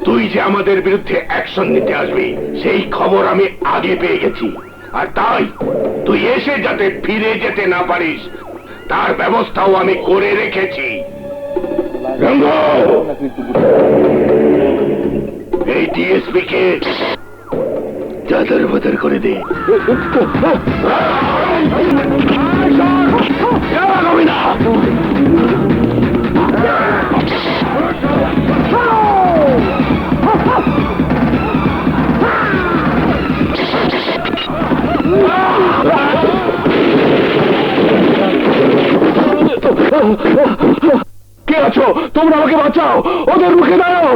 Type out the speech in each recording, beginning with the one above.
তুই যে আমাদের বিরুদ্ধে অ্যাকশন নিতে আসবি সেই খবর আমি আগে পেয়ে গেছি, আর তাই তুই এসে যাতে ফিরে যেতে না পারিস তার ব্যবস্থাও আমি করে রেখেছি। এই ডিএসপি কে চাদর বদর করে দে। কে আছো তোমরা? আমাকে বাঁচাও, ওদের রুখে দাও।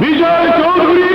বিজয় চৌধুরী!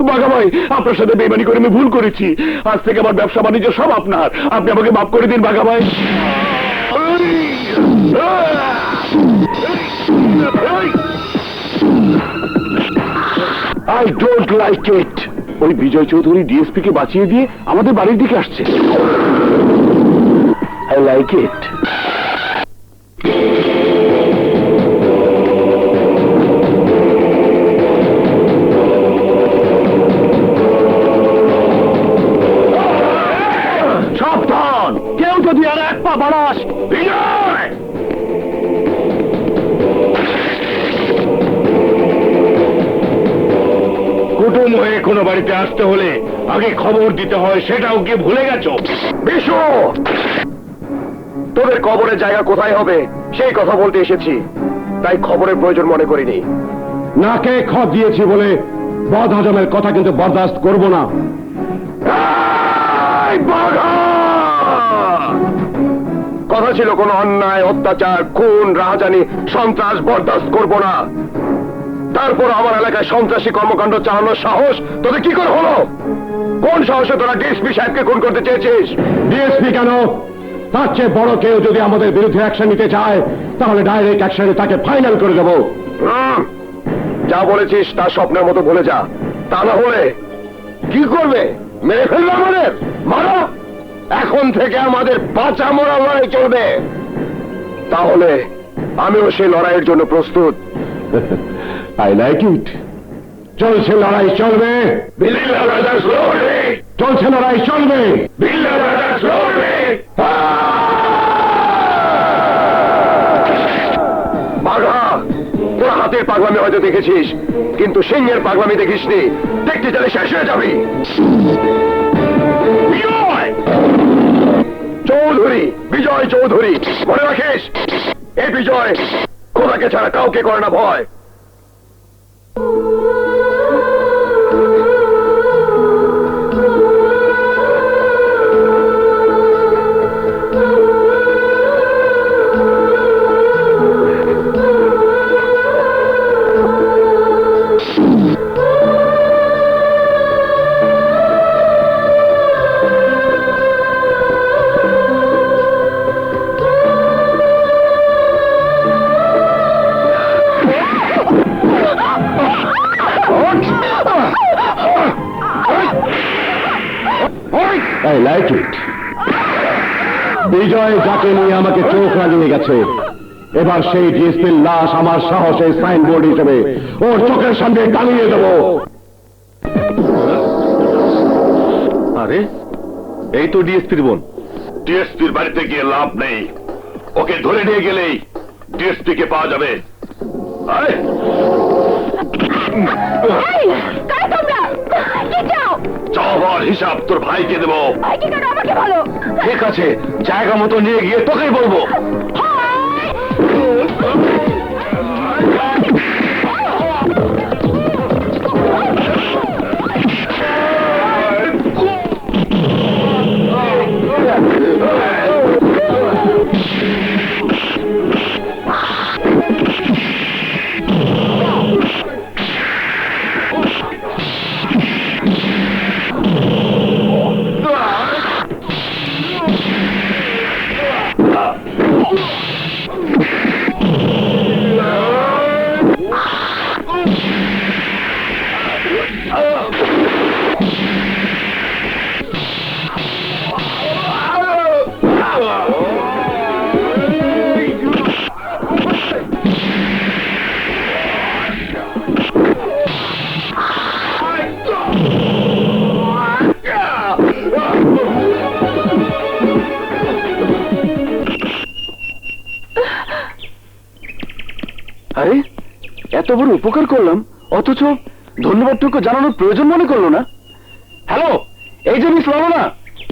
বাঘা ভাই, আপনার সাথে বেইমানি করে আমি ভুল করেছি। আজ থেকে আমার ব্যবসা বাণিজ্য সব আপনার। আপনি আমাকে মাফ করে দিন বাঘা ভাই। আই ডোন্ট লাইক ইট। ওই বিজয় চৌধুরী ডিএসপি কে বাঁচিয়ে দিয়ে আমাদের বাড়ির দিকে আসছে। আই লাইক ইট। সাবধান, কেউ যদি আর এক পা বাড়াস। বিজয়! কুটুম হয়ে কোনো বাড়িতে আসতে হলে আগে খবর দিতে হয়, সেটাও কি ভুলে গেছো? বিশু, তোদের কবরের জায়গা কোথায় হবে সেই কথা বলতে এসেছি, তাই খবরের প্রয়োজন মনে করিনি। নাকে খত দিয়েছি বলে বদ হজমের কথা কিন্তু বরদাস্ত করব না। এই বাঘা! কথা ছিল কোনো অন্যায়, অত্যাচার, খুন, রাহাজানি, সন্ত্রাস বরদাস্ত করব না। তারপর আমার এলাকায় সন্ত্রাসী কর্মকাণ্ড চালানোর সাহস তোদের কি করে হলো? কোন সাহসে তোরা ডিএসপি সাহেবকে খুন করতে চেয়েছিস? ডিএসপি কেন, তার চেয়ে বড় কেউ যদি আমাদের বিরুদ্ধে অ্যাকশন নিতে চায় তাহলে ডাইরেক্ট অ্যাকশনে তাকে ফাইনাল করে দেব। যা বলেছিস তা স্বপ্নের মতো ভুলে যা। তা না হলে কি করবে? মেরে ফেলবে আমাদের? মারো! এখন থেকে আমাদের বাঁচা মরা লড়াই চলবে। তাহলে আমিও সেই লড়াইয়ের জন্য প্রস্তুত। আই লাইক ইট। চলছে লড়াই চলবে, বিল্লা ব্রাদার্স লড়বে। চলছে লড়াই চলবে, বিল্লা ব্রাদার্স লড়বে। বাঘা, তোরা হাতের পাগলামি হয়তো দেখেছিস, কিন্তু সিংহের পাগলামি দেখিসনি। দেখতে চাইলে শেষ হয়ে যাবি। বিজয় চৌধুরী, বিজয় চৌধুরী, মনে রাখিস, এই বিজয় খোদাকে ছাড়া কাউকে করে না ভয়। আই লাইক ইট। বিজয় যাকে নিয়ে আমাকে চোখ রাঙিয়ে গেছে, এবার সেই ডিএসপির লাশ আমার সাহসের সাইনবোর্ড হিসেবে ওর চোখের সামনে টাঙিয়ে দেব। আরে, এই তো ডিএসপির বোন। ডিএসপির বাড়িতে গিয়ে লাভ নেই, ওকে ধরে নিয়ে গেলেই ডিএসপি কে পাওয়া যাবে। আরে চাওয়ার হিসাব তোর ভাইকে দেবো। ঠিক আছে, জায়গা মতো নিয়ে গিয়ে তোকেই বলবো। আরে, এত বড় উপকার করলাম অথচ ধন্যবাদটুকু জানানোর প্রয়োজন মনে করলো না। হ্যালো, এই যে মিস লাবণা,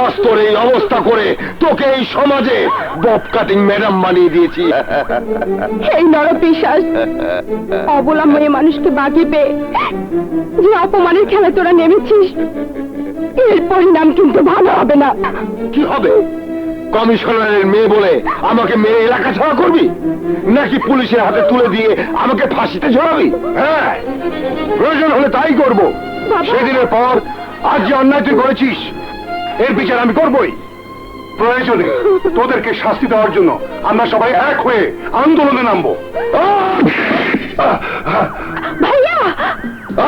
আজ তোর এই অবস্থা করে তোকে এই সমাজে বব কাটিং ম্যাডাম বানিয়ে দিয়েছি। এই নরপিশাচ অবলা মেয়ে মানুষকে বাকি পেয়ে যে অপমানের খেলা তোরা নেমেছিস, এর পরিণাম কিন্তু ভালো হবে না। কি হবে? কমিশনারের মেয়ে বলে আমাকে মেয়ে এলাকা ছাড়া করবি, নাকি পুলিশের হাতে তুলে দিয়ে আমাকে ফাঁসিতে ঝোলাবি? হ্যাঁ, প্রয়োজন হলে তাই করব। সেদিনের পর আজ যে অন্যায় তুই করেছিস এর বিচার আমি করবই। প্রয়োজনে তোদেরকে শাস্তি দেওয়ার জন্য আমরা সবাই এক হয়ে আন্দোলনে নামবো। ভাইয়া,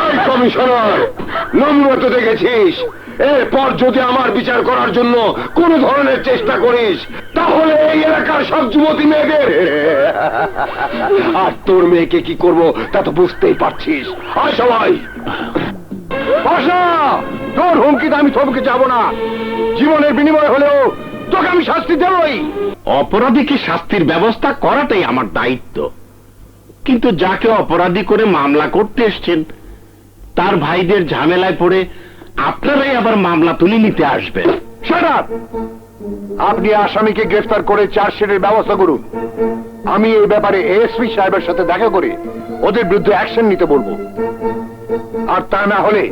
এই কমিশনার, নম্রত দেখেছিস, এরপর যদি আমার বিচার করার জন্য কোন ধরনের চেষ্টা করিস তাহলে এই এলাকার সব যুবতী মেয়েদের আর তোর মেয়েকে কি করব তা তো বুঝতেই পারছিস। আয় সবাই, বসা। তোর হুমকিতে আমি থমকে যাব না। জীবনের বিনিময় হলেও তোকে আমি শাস্তি দেবই। অপরাধীকে শাস্তির ব্যবস্থা করাটাই আমার দায়িত্ব, কিন্তু যাকে অপরাধী করে মামলা করতে এসছেন তার ভাইদের ঝামেলায় পড়ে আপনারাই আবার মামলা তুলে নিতে আসবেন। Shut up! আপনি আসামিকে গ্রেফতার করে চার্জশিটের ব্যবস্থা করুন। আমি এই ব্যাপারে এসপি সাহেবের সাথে দেখা করে ওদের বিরুদ্ধে অ্যাকশন নিতে বলবো, আর তা না হলে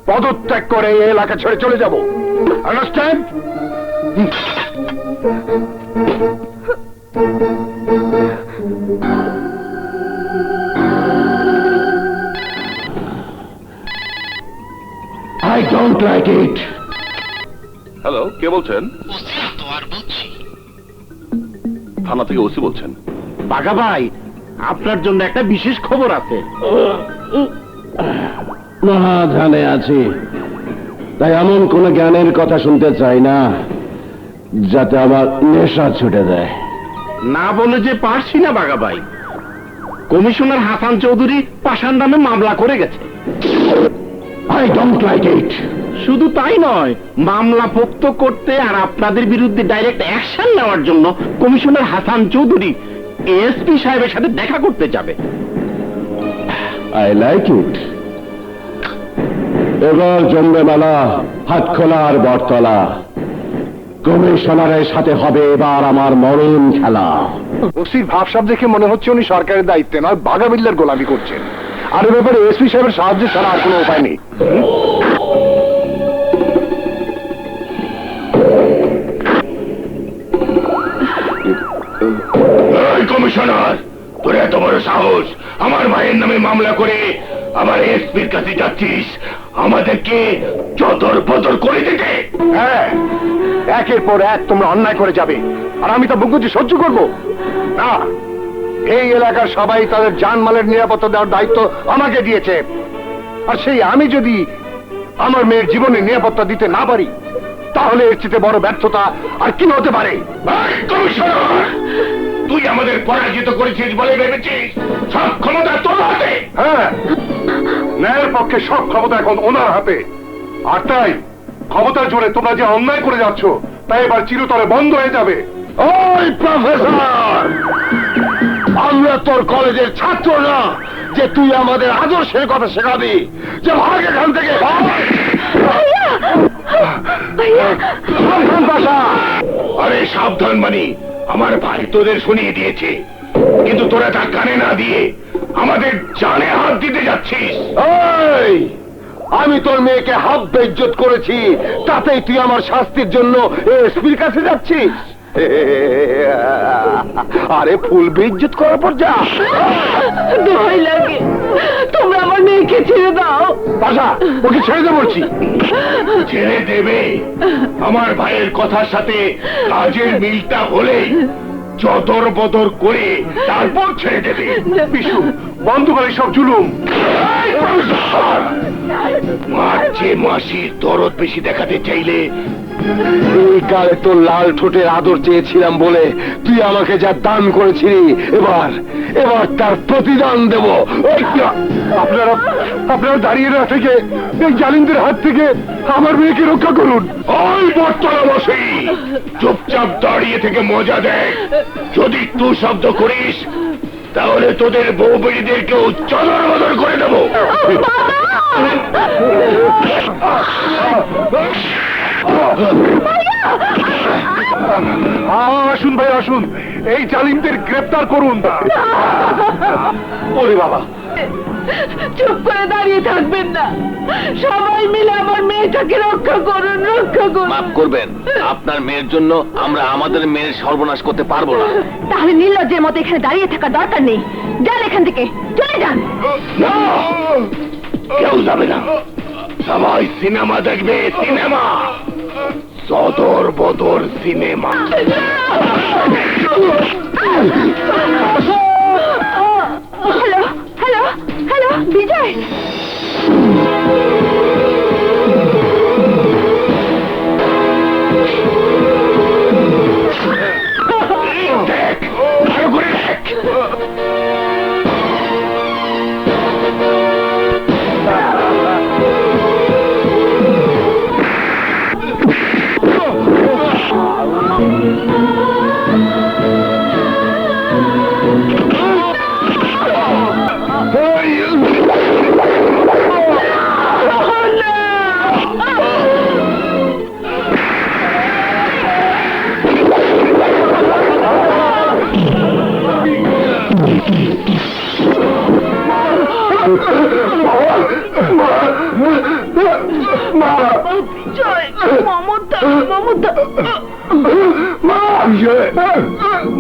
পদত্যাগ করে এই এলাকা ছেড়ে চলে যাব। Understand? I don't like it. Hello, কে বলছেন? থানা থেকে ওসি বলছেন? বাঘা ভাই, আপনার জন্য একটা বিশেষ খবর আছে। মহাধানে আছি, তাই এমন কোন জ্ঞানের কথা শুনতে চাই না যাতে আমার নেশা ছুটে দেয়। না বলে যে পারছি না বাঘা ভাই, কমিশনার হাসান চৌধুরী পাষাণ নামে মামলা করে গেছে। I don't like it. শুধু তাই নয়, মামলা পোক্ত করতে আর আপনাদের বিরুদ্ধে ডাইরেক্ট অ্যাকশন নেওয়ার জন্য কমিশনার হাসান চৌধুরী এসপি সাহেবের সাথে দেখা করতে যাবে। I like it. এবার জমবে মেলা, হাত খোলা আর বটতলা। কমিশনারের সাথে হবে এবার আমার মরণ খেলা। ওসির ভাবসাব দেখে মনে হচ্ছে উনি সরকারের দায়িত্বে নয় বাঘাবিল্লার গোলামি করছেন, আর এ ব্যাপারে এসপি সাহেবের সাহায্য ছাড়া আর কোনো উপায় নেই। কমিশনার, তোর এত বড় সাহস, আমার ভাইয়ের নামে মামলা করে আমার এসপির কাছে যাচ্ছিস আমাদেরকে চতর পতর করে দিতে? হ্যাঁ, একের পর এক তোমরা অন্যায় করে যাবে, আর আমি তা বুকুতি সহ্য করব না। এই এলাকার সবাই তাদের জানমালের নিরাপত্তা দেওয়ার দায়িত্ব আমাকে দিয়েছে, আর সেই আমি যদি আমার মেয়ের জীবনের নিরাপত্তা দিতে না পারি তাহলে এর চেয়ে বড় ব্যর্থতা আর কি হতে পারে? কমিশনার, তুই আমাদের পরাজিত করেছিস বলে ভেবেছিস সব ক্ষমতা তোর হাতে? হ্যাঁ, ন্যায়ের পক্ষে সব ক্ষমতা এখন ওনার হাতে, আর তাই ক্ষমতার জোরে তোমরা যে অন্যায় করে যাচ্ছ তাই এবার চিরতরে বন্ধ হয়ে যাবে। ওই প্রফেসর, আমরা তোর কলেজের ছাত্র না যে তুই আমাদের আদর্শের কথা শেখাবি। যে ভাগ এখান থেকে। সাবধান বাসা। আরে সাবধান মানি, আমার ভাই তোদের শুনিয়ে দিয়েছে, কিন্তু তোরা তা কানে না দিয়ে আমাদের জানে হাত দিতে যাচ্ছিস। এই, আমি তোর মেয়েকে হাফ বেইজ্জত করেছি, তাতেই তুই আমার শাস্তির জন্য এসপির কাছে যাচ্ছিস? আরে ফুল বেইজ্জত করার পর যা। দোহাই লাগে, তোমরা আমার মেয়েকে ছেড়ে দাও। বাসা, ওকে ছেড়ে দে বলছি। ছেড়ে দেবে? আমার ভাইয়ের কথার সাথে কাজের মিলটা হলেই চতর বদর করে তারপর ছেড়ে দেবে। বিশু, বন্ধ করে সব জুলুম। মারছে মাসির দরদ বেশি দেখাতে চাইলে এই কালে তোর লাল ঠোঁটের আদর চেয়েছিলাম বলে তুই আমাকে যা দান করেছিলি, এবার তার প্রতিদান দেব। আপনারা আপনারা দাঁড়িয়ে না থেকে এই জালিমদের হাত থেকে আমার মেয়েকে রক্ষা করুন। ওই বর্তলা বসে চুপচাপ দাঁড়িয়ে থেকে মজা দেখ। যদি তুই শব্দ করিস তাহলে তোদের বউ বেড়িদেরকেও চদর বদর করে দেবো। আসুন ভাই আসুন, এই জালিমদের গ্রেফতার করুন। ওরে বাবা, চুপ করে দাঁড়িয়ে থাকবেন না, সবাই মিলে আমার মেয়েটাকে রক্ষা করুন, রক্ষা করুন। মাফ করবেন, আপনার মেয়ের জন্য আমরা আমাদের মেয়ের সর্বনাশ করতে পারবো না। তাহলে নির্লজ্জের মতো এখানে দাঁড়িয়ে থাকার দরকার নেই। যান এখান থেকে, চলে যান। না, কেউ যাবে না। সবাই সিনেমা দেখবে, সিনেমা, সদর বদর সিনেমা। হ্যালো হ্যালো হ্যালো, বিজয়। দেখ, ভালো করে দেখ।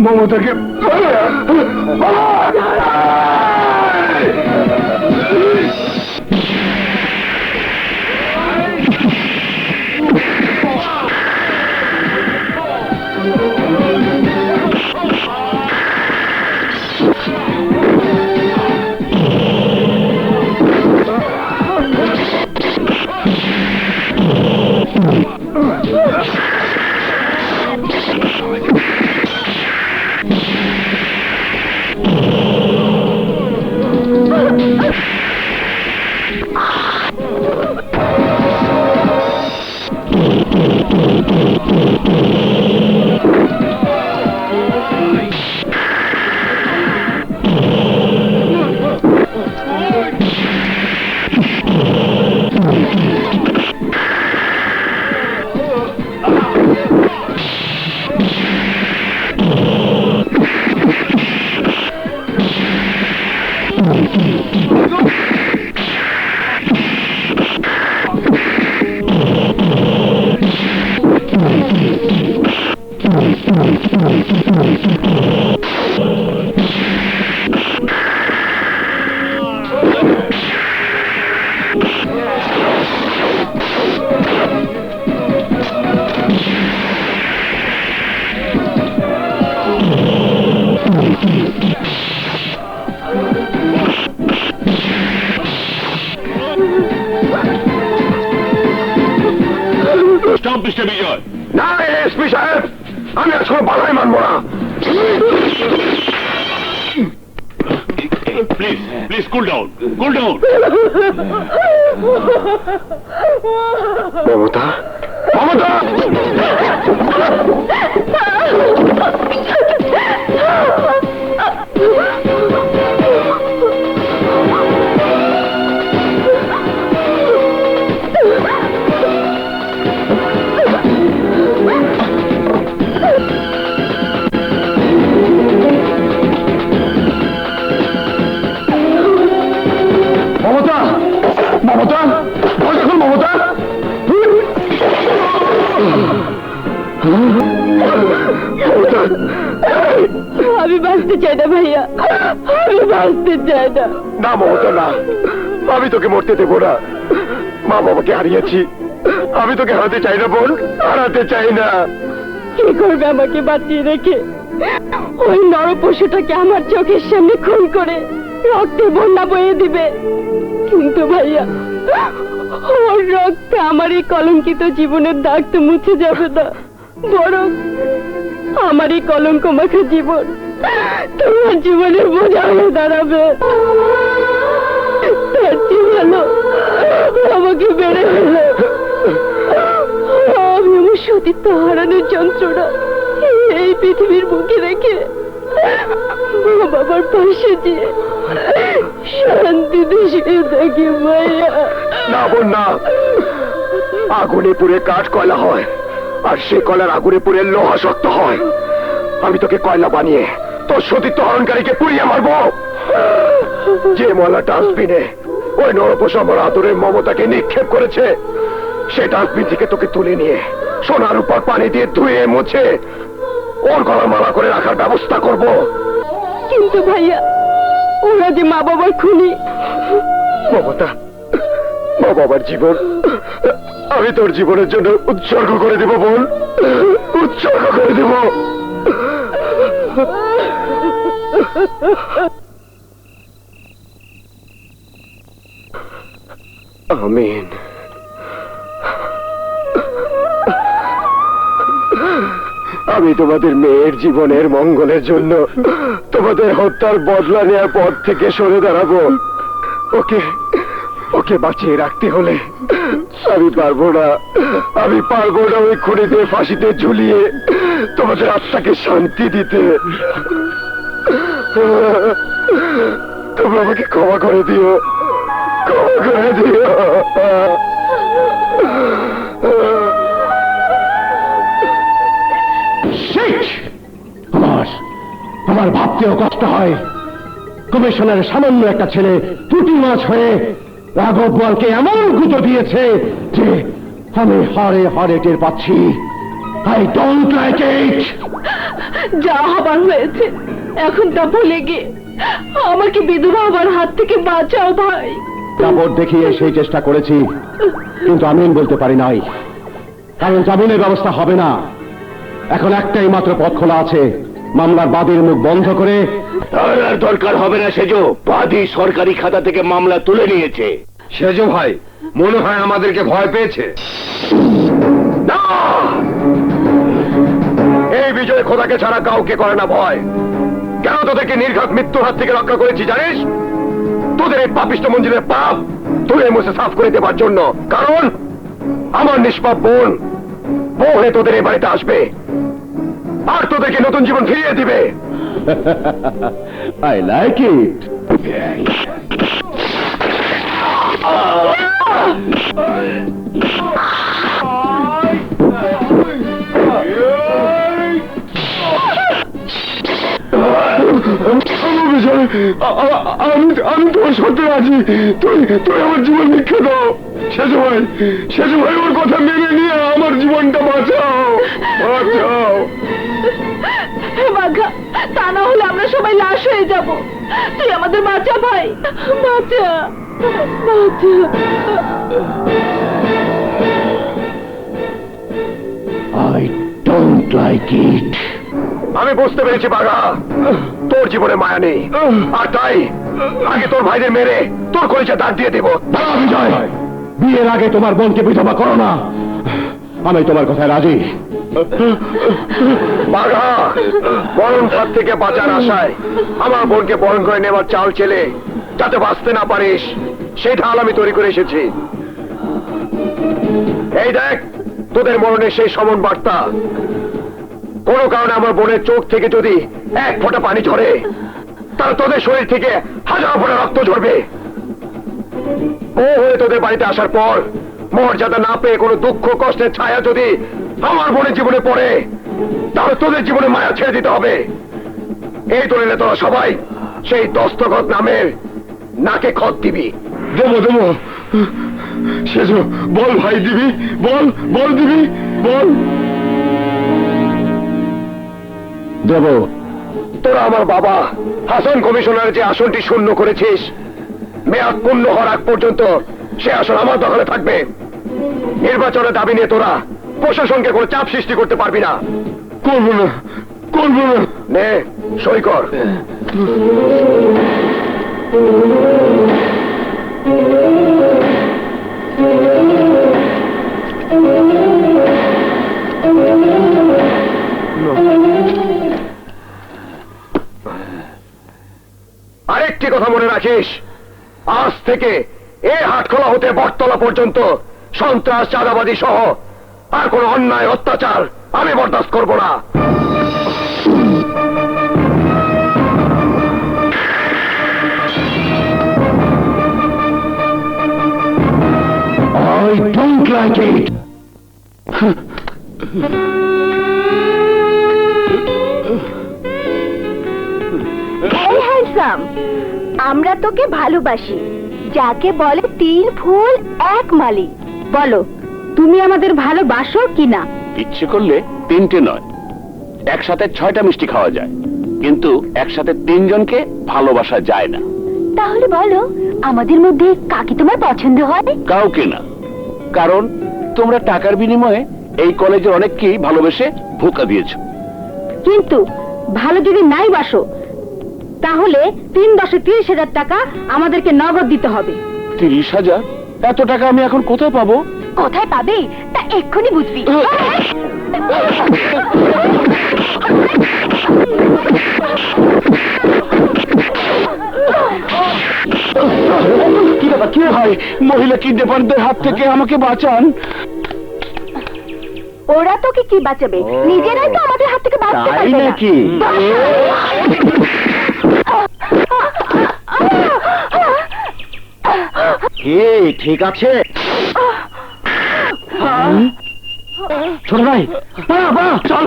মমতাকে মিস্টার বিজয়, না এসপি সাহেব, আমি আজ কোনো বাধাই মানবো না। Please please cool down, cool down. Mamata, Mamata, Mamata, Mamata, দেখুন মমতা। আমি বাঁচতে চাই না ভাইয়া, আমি বাঁচতে চাই না। না মমতা না, আমি তোকে মরতে দেবো না। মা বাবাকে হারিয়েছি, আমি তোকে হারাতে চাই না বোন, হারাতে চাই না। কি করবে আমাকে বাঁচিয়ে রেখে? ওই নরপশুটাকে আমার চোখের সামনে খুন করে রক্তে বন্যা বয়ে দিবে। কিন্তু ভাইয়া, ওর রক্তে আমার এই কলঙ্কিত জীবনের দাগ তো মুছে যাবে না, বরং আমার এই কলঙ্ক মাখা জীবন তোমার জীবনের বোঝা হয়ে দাঁড়াবে। তার চেয়ে ভালো আমাকে বেড়ে ফেলে। আমি আমার সতীত্ব হারানোর যন্ত্রণা এই পৃথিবীর বুকে রেখে মা বাবার পাশে যে শান্তিতে শুয়ে থাকি ভাইয়া। না বোন না, আগুনে পুড়ে কাঠ কয়লা হয়, আর সে কয়লার আগুনে পুড়ে লোহা শক্ত হয়। আমি তোকে কয়লা বানিয়ে তোর সতীর্থ হরণকারীকে পুড়িয়ে মারবো। যে ময়লা ডাস্টবিনে ওই নরপোষ আমার আদরের মমতাকে নিক্ষেপ করেছে, সে ডাস্টবিন থেকে তোকে তুলে নিয়ে সোনার উপর পানি দিয়ে ধুয়ে মুছে ওর গলার মালা করে রাখার ব্যবস্থা করব। কিন্তু ভাইয়া, ওরা যে মা বাবার খুনি। মমতা, মা বাবার জীবন আমি তোর জীবনের জন্য উৎসর্গ করে দেব বোন, উৎসর্গ করে দেব। আমিন। আমি তোমাদের মেয়ের জীবনের মঙ্গলের জন্য তোমাদের হত্যার বদলা নেওয়ার পথ থেকে সরে দাঁড়াবো। ওকে ওকে বাঁচিয়ে রাখতে হলে আমি পারবো না, আমি পারবো না ওই খুনিদের ফাঁসিতে ঝুলিয়ে তোমাদের আত্মাকে শান্তি দিতে। তোমরা আমাকে ক্ষমা করে দিও, ক্ষমা করে দিও। আমার ভাবতেও কষ্ট হয়, কমিশনের সামান্য একটা ছেলে পুঁটি মাছ হয়ে রাঘব বোয়ালকে এমন গুঁতো দিয়েছে যে আমি হারে হারে টের পাচ্ছি। আই ডোন্ট লাইক ইট। যা হবার হয়েছে এখন তা ভুলে গিয়ে আমাকে বিধবা হবার হাত থেকে বাঁচাও ভাই। কাপড় দেখিয়ে সেই চেষ্টা করেছি, কিন্তু আমিন বলতে পারি নাই, কারণ জামিনের ব্যবস্থা হবে না। এখন একটাই মাত্র পথ খোলা আছে, মামলার বাদীর মুখ বন্ধ করে। তার আর দরকার হবে না সেজো, বাদী সরকারি খাতা থেকে মামলা তুলে নিয়েছে। সেজো ভাই মনে হয় আমাদেরকে ভয় পেয়েছে। না, এই বিজয় খোদাকে ছাড়া কাউকে করে না ভয়। কেন তোদেরকে নির্ঘাত মৃত্যুর হাত থেকে রক্ষা করেছি জানিস? তোদের এই পাপিষ্ট মঞ্জিলের পাপ তুলে মুছে সাফ করে দেবার জন্য। কারণ আমার নিষ্পাপ বোন বউ হয়ে তোদের এই বাড়িতে আসবে আর তোদেরকে নতুন জীবন ফিরিয়ে দিবে। আই লাইক ইট। আমি তোমার সত্যি রাজি, তুই আমার জীবন ভিক্ষা দাও। সেজু ভাই ওর কথা মেনে নিয়ে আমার জীবনটা বাঁচাও, বাঁচাও। বাঘা, তা না হলে আমরা সবাই লাশ হয়ে যাব। তুই আমাদের বাঁচা ভাই, বাঁচা বাঁচা। আই ডোন্ট লাইক ইট। আমি বুঝতে পেরেছি বাঘা, তোর জীবনে মায়া নেই, আর তাই আগে তোর ভাইদের মেরে তোর কলিজা দাঁত দিয়ে দেব। বিজয়, বিয়ের আগে তোমার বোনকে বিধবা করো না। আমি তোমার কথায় রাজি। বাঘা, বরণ ফাঁদ থেকে বাঁচার আশায় আমার বোনকে বরণ করে নেবার চাল চেলে যাতে বাঁচতে না পারিস সেই ঢাল আমি তৈরি করে এসেছি। এই দেখ তোদের মরণের সেই সমন বার্তা। কোনো কারণে আমার বোনের চোখ থেকে যদি এক ফোঁটা পানি ঝরে, তাহলে তোদের শরীর থেকে হাজার ফোঁটা রক্ত ঝরবে। ও হয়ে তোদের বাড়িতে আসার পর মর্যাদা না পেয়ে কোনো দুঃখ কষ্টের ছায়া যদি আমার বোনের জীবনে পড়ে, তাহলে তোদের জীবনে মায়া ছেড়ে দিতে হবে। এই দলিলে তোরা সবাই সেই দস্তখত নামের নাকে খত দিবি। দেবো সেজো, বল ভাই দিবি, বল দিবি, বল। দেব। তোরা আমার বাবা হাসান কমিশনারের যে আসনটি শূন্য করেছিস, মেয়াদ পূর্ণ হওয়ার আগ পর্যন্ত সে আসন আমার দখলে থাকবে। নির্বাচনের দাবি নিয়ে তোরা প্রশাসনকে কোনো চাপ সৃষ্টি করতে পারবি না। করবো না। নে সই কর। আরেকটি কথা মনে রাখিস, আজ থেকে এই হাটখোলা হতে বটতলা পর্যন্ত সন্ত্রাস চাঁদাবাদী সহ আর কোন অন্যায় অত্যাচার আমি বরদাস্ত করব না। I don't like it. এই হ্যান্ডসাম, আমরা তোকে ভালোবাসি, যাকে বলে 3 ফুল 1 মালি। বলো, তুমি আমাদের ভালোবাসো কিনা? ইচ্ছে করলে 3টে নয়, একসাথে 6টা মিষ্টি খাওয়া যায়, কিন্তু একসাথে 3 জনকে ভালোবাসা যায় না। তাহলে বলো, আমাদের মধ্যে কাকে তোমার পছন্দ হয়? কাউকে না, কারণ তোমরা টাকার বিনিময়ে এই কলেজের অনেককেই ভালোবেসে ধোঁকা দিয়েছো। কিন্তু ভালো যদি নাই বাসো, তাহলে 3 10 30,000 টাকা আমাদেরকে নগদ দিতে হবে। 30,000? এত টাকা আমি এখন কোথায় পাবো? কোথায় পাবে তা এক্ষুনি বুঝবি। কি ব্যাপার, কি হয়? মহিলা কিডন্যাপারদের হাত থেকে আমাকে বাঁচান। ওরা তোকে কি বাঁচাবে? নিজেরাই তো আমাদের হাত থেকে বাঁচতে তাই পারবে না। নাকি? ঠিক আছে ছোট ভাই, চল।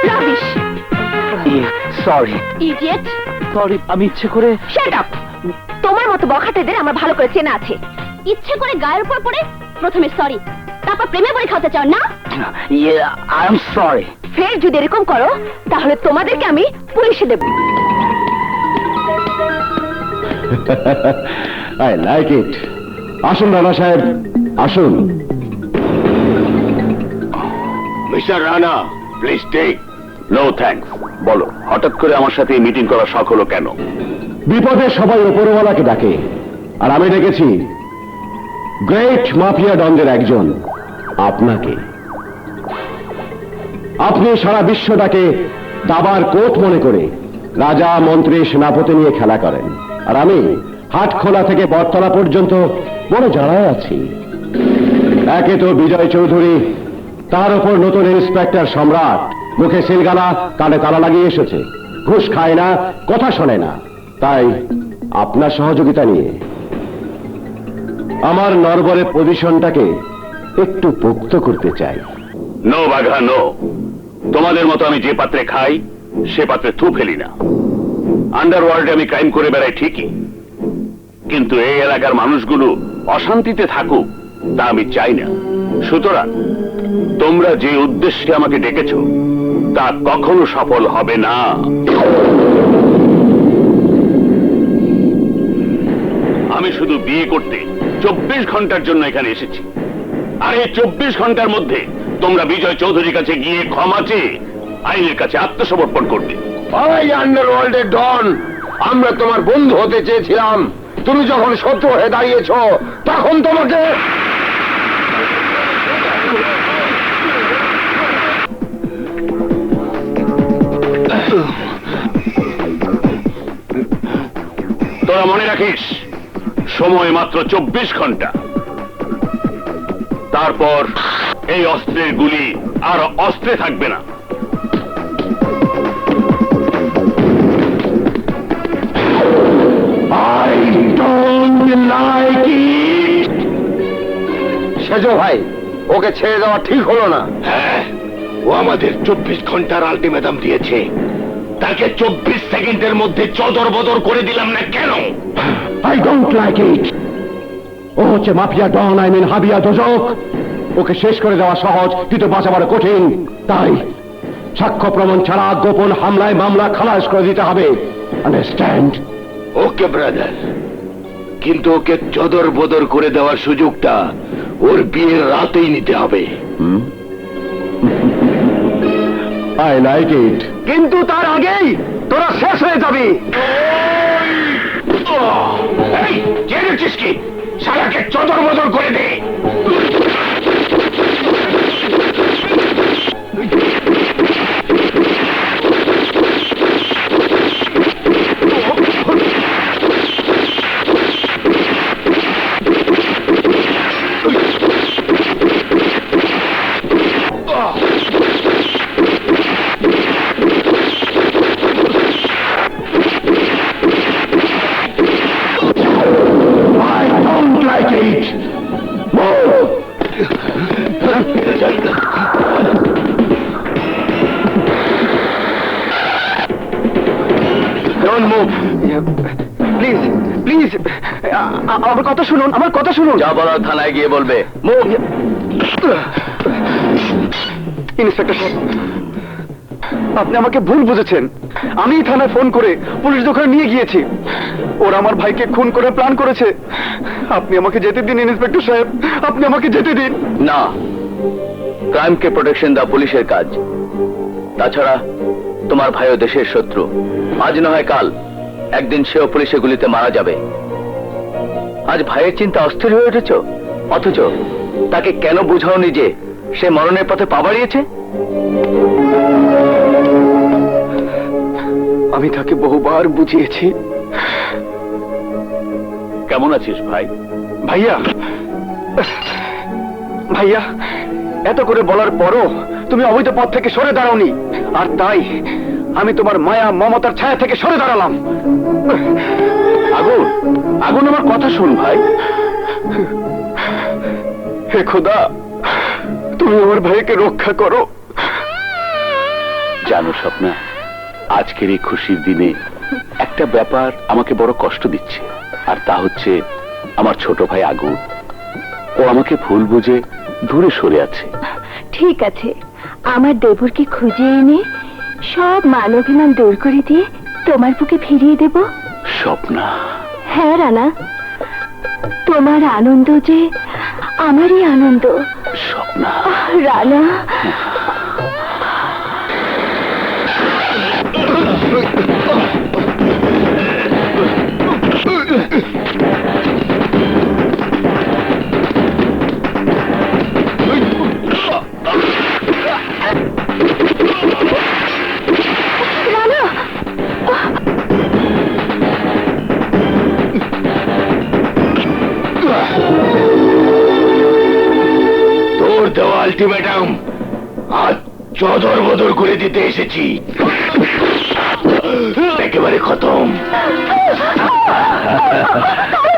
Rubbish! Sorry Idiot! সরি, আমি ইচ্ছে করে। Shut up! তোমার মতো বখাটেদের আমার ভালো করে চেনা আছে। ইচ্ছে করে গায়ের উপর পড়ে প্রথমে সরি, তারপর প্রেমে বলে খাওয়াতে চাও না? I am sorry. ফের যদি এরকম করো, তাহলে তোমাদেরকে আমি পুলিশে দেব। আই লাইক ইট। আসুন রানা সাহেব, আসুন। Mister Rana, please take. No thanks. বলো, হঠাৎ করে আমার সাথে মিটিং করা শখ হলো কেন? বিপদে সবাই উপরওয়ালাকে ডাকে, আর আমি ডেকেছি গ্রেট মাফিয়া ডনদের একজন, আপনাকে। আপনি সারা বিশ্বটাকে দাবার কোট মনে করে রাজা, মন্ত্রী, সেনাপতি নিয়ে খেলা করেন, আর আমি হাটখোলা থেকে বটতলা পর্যন্ত বড় জানায় আছি। একে তো বিজয় চৌধুরী, তার উপর নতুন ইন্সপেক্টর সম্রাট, মুখে সিলগালা, কানে তালা লাগিয়ে এসেছে, ঘুষ খায় না, কথা শোনে না। তাই আপনার সহযোগিতা নিয়ে আমার নরবরের পজিশনটাকে একটু পোক্ত করতে চাই। নো বাঘা, নো। তোমাদের মতো আমি যে পাত্রে খাই সে পাত্রে থু ফেলি না। আন্ডারওয়ার্ল্ডে আমি ক্রাইম করে বেড়াই ঠিকই, কিন্তু এই এলাকার মানুষগুলো অশান্তিতে থাকুক তা আমি চাই না। সুতরাং তোমরা যে উদ্দেশ্যে আমাকে ডেকেছো তা কখনো সফল হবে না। আমি শুধু বিয়ে করতে 24 ঘন্টার জন্য এখানে এসেছি, আর এই 24 ঘন্টার মধ্যে তোমরা বিজয় চৌধুরীর কাছে গিয়ে ক্ষমা চেয়ে আইনের কাছে আত্মসমর্পণ করবে। ভাই আন্ডারওয়ার্ল্ডের ডন, আমরা তোমার বন্ধু হতে চেয়েছিলাম। তুমি যখন শত্রু হয়ে দাঁড়িয়েছ, তখন তোমাকে তোরা মনে রাখিস, সময় মাত্র 24 ঘন্টা। তারপর এই অস্ত্রের গুলি আর অস্ত্রে থাকবে না। I don't like it. সেজো ভাই, ওকে ছেড়ে দেওয়া ঠিক হলো না। হ্যাঁ, ও আমাদের 24 ঘন্টার আলটিমেটাম দিয়েছে। তাকে 24 সেকেন্ডের মধ্যে চদর বদর করে দিলাম না কেন? I don't like it. ও হচ্ছে মাফিয়া ডন, আই মিন হাবিয়া দোজক। ওকে শেষ করে দেওয়া সহজ, কিন্তু বাঁচাবার কঠিন। তাই সাক্ষ্য প্রমাণ ছাড়া গোপন হামলায় মামলা খালাস করে দিতে হবে। আন্ডারস্ট্যান্ড? ওকে ব্রাদার, কিন্তু ওকে চদর বদর করে দেওয়ার সুযোগটা ওর বিয়ের রাতেই নিতে হবে। আই লাইক ইট। কিন্তু তার আগেই তোরা শেষ হয়ে যাবি। এই, জেনেছিস কি? শালাকে চদর বদর করে দে। প্লিজ প্লিজ আমার কথা শুনুন, আমার কথা শুনুন। যা বলার থানায় গিয়ে বলবে। ইন্সপেক্টর সাহেব, আপনি আমাকে ভুল বুঝেছেন। আমি থানায় ফোন করে পুলিশ দোকানে নিয়ে গিয়েছি। ওরা আমার ভাইকে খুন করে প্ল্যান করেছে। আপনি আমাকে যেতে দিন ইন্সপেক্টর সাহেব, আপনি আমাকে যেতে দিন। না, ক্রাইমকে প্রোটেকশন দেওয়া পুলিশের কাজ। তাছাড়া তোমার ভাইও দেশের শত্রু। আজ না হয় কাল একদিন সেও পুলিশের গুলিতে মারা যাবে। আজ ভাইয়ের চিন্তা অস্থির হয়ে উঠেছ, অথচ তাকে কেন বুঝাওনি যে সে মরণের পথে পা বাড়িয়েছে? আমি তাকে বহুবার বুঝিয়েছি। কেমন আছিস ভাই? ভাইয়া, ভাইয়া, এত করে বলার পরও তুমি অবৈধ পথ থেকে সরে দাঁড়াওনি, আর তাই আমি তোমার মায়া মমতার ছায়া থেকে সরে দাঁড়ালাম। আগুন, আগুন, আমার কথা শোন ভাই। হে খোদা, তুমি আমার ভাইকে রক্ষা করো। জানো স্বপ্না, আজকের এই খুশির দিনে একটা ব্যাপার আমাকে বড় কষ্ট দিচ্ছে, আর তা হচ্ছে আমার ছোট ভাই আগুন। ও আমাকে ভুল বুঝে দূরে সরে আছে। ঠিক আছে, আমার দেবরকে খুঁজে এনে সব মান অভিমান দূর করে দিয়ে তোমার বুকে ফিরিয়ে দেব। স্বপ্না। হ্যাঁ রানা, তোমার আনন্দ যে আমারই আনন্দ। স্বপ্না। রানা, তোর দেওয়া আলটিমেটাম আজ চদর বদর করে দিতে এসেছি। একেবারে খতম।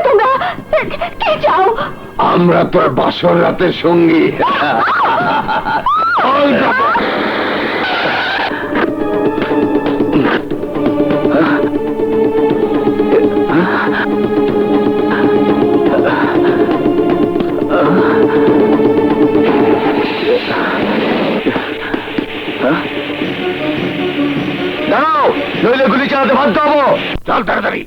তোমরা কি চাও? আমরা তোর বাসর রাতের সঙ্গী। দাঁড়াও, নইলে গুলি চালাতে বাধ্য হবো। চল তাড়াতাড়ি।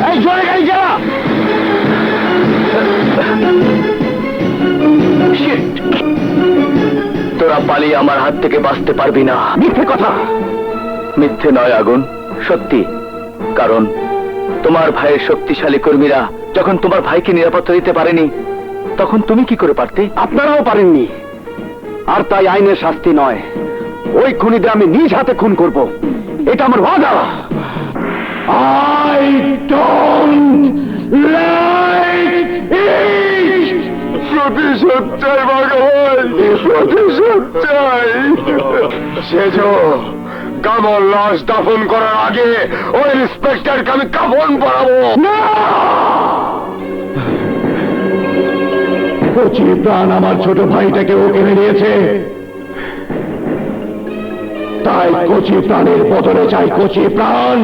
এই জোরে গাড়ি চালা। Shit! তোরা পালিয়ে আমার হাত থেকে বাঁচতে পারবি না। মিথ্যে কথা। মিথ্যে নয় আগুন, সত্যি। কারণ তোমার ভাইয়ের শক্তিশালী কর্মীরা যখন তোমার ভাইকে নিরাপত্তা দিতে পারেনি, তখন তুমি কি করে পারতে? আপনারাও পারেননি। আর তাই আইনের শাস্তি নয়, ওই খুনিদের আমি নিজ হাতে খুন করব। এটা আমার ওয়াদা। I don't like it! প্রতিশোধ চাই ভগবান, প্রতিশোধ চাই। সেজ কামল লাশ দাফন করার আগে ওই ইন্সপেক্টরকে আমি কাফন পরাবো। কচি প্রাণ আমার ছোট ভাইটাকে ও কেড়ে নিয়েছে, তাই কচি প্রাণের বদলে চাই কচি প্রাণ।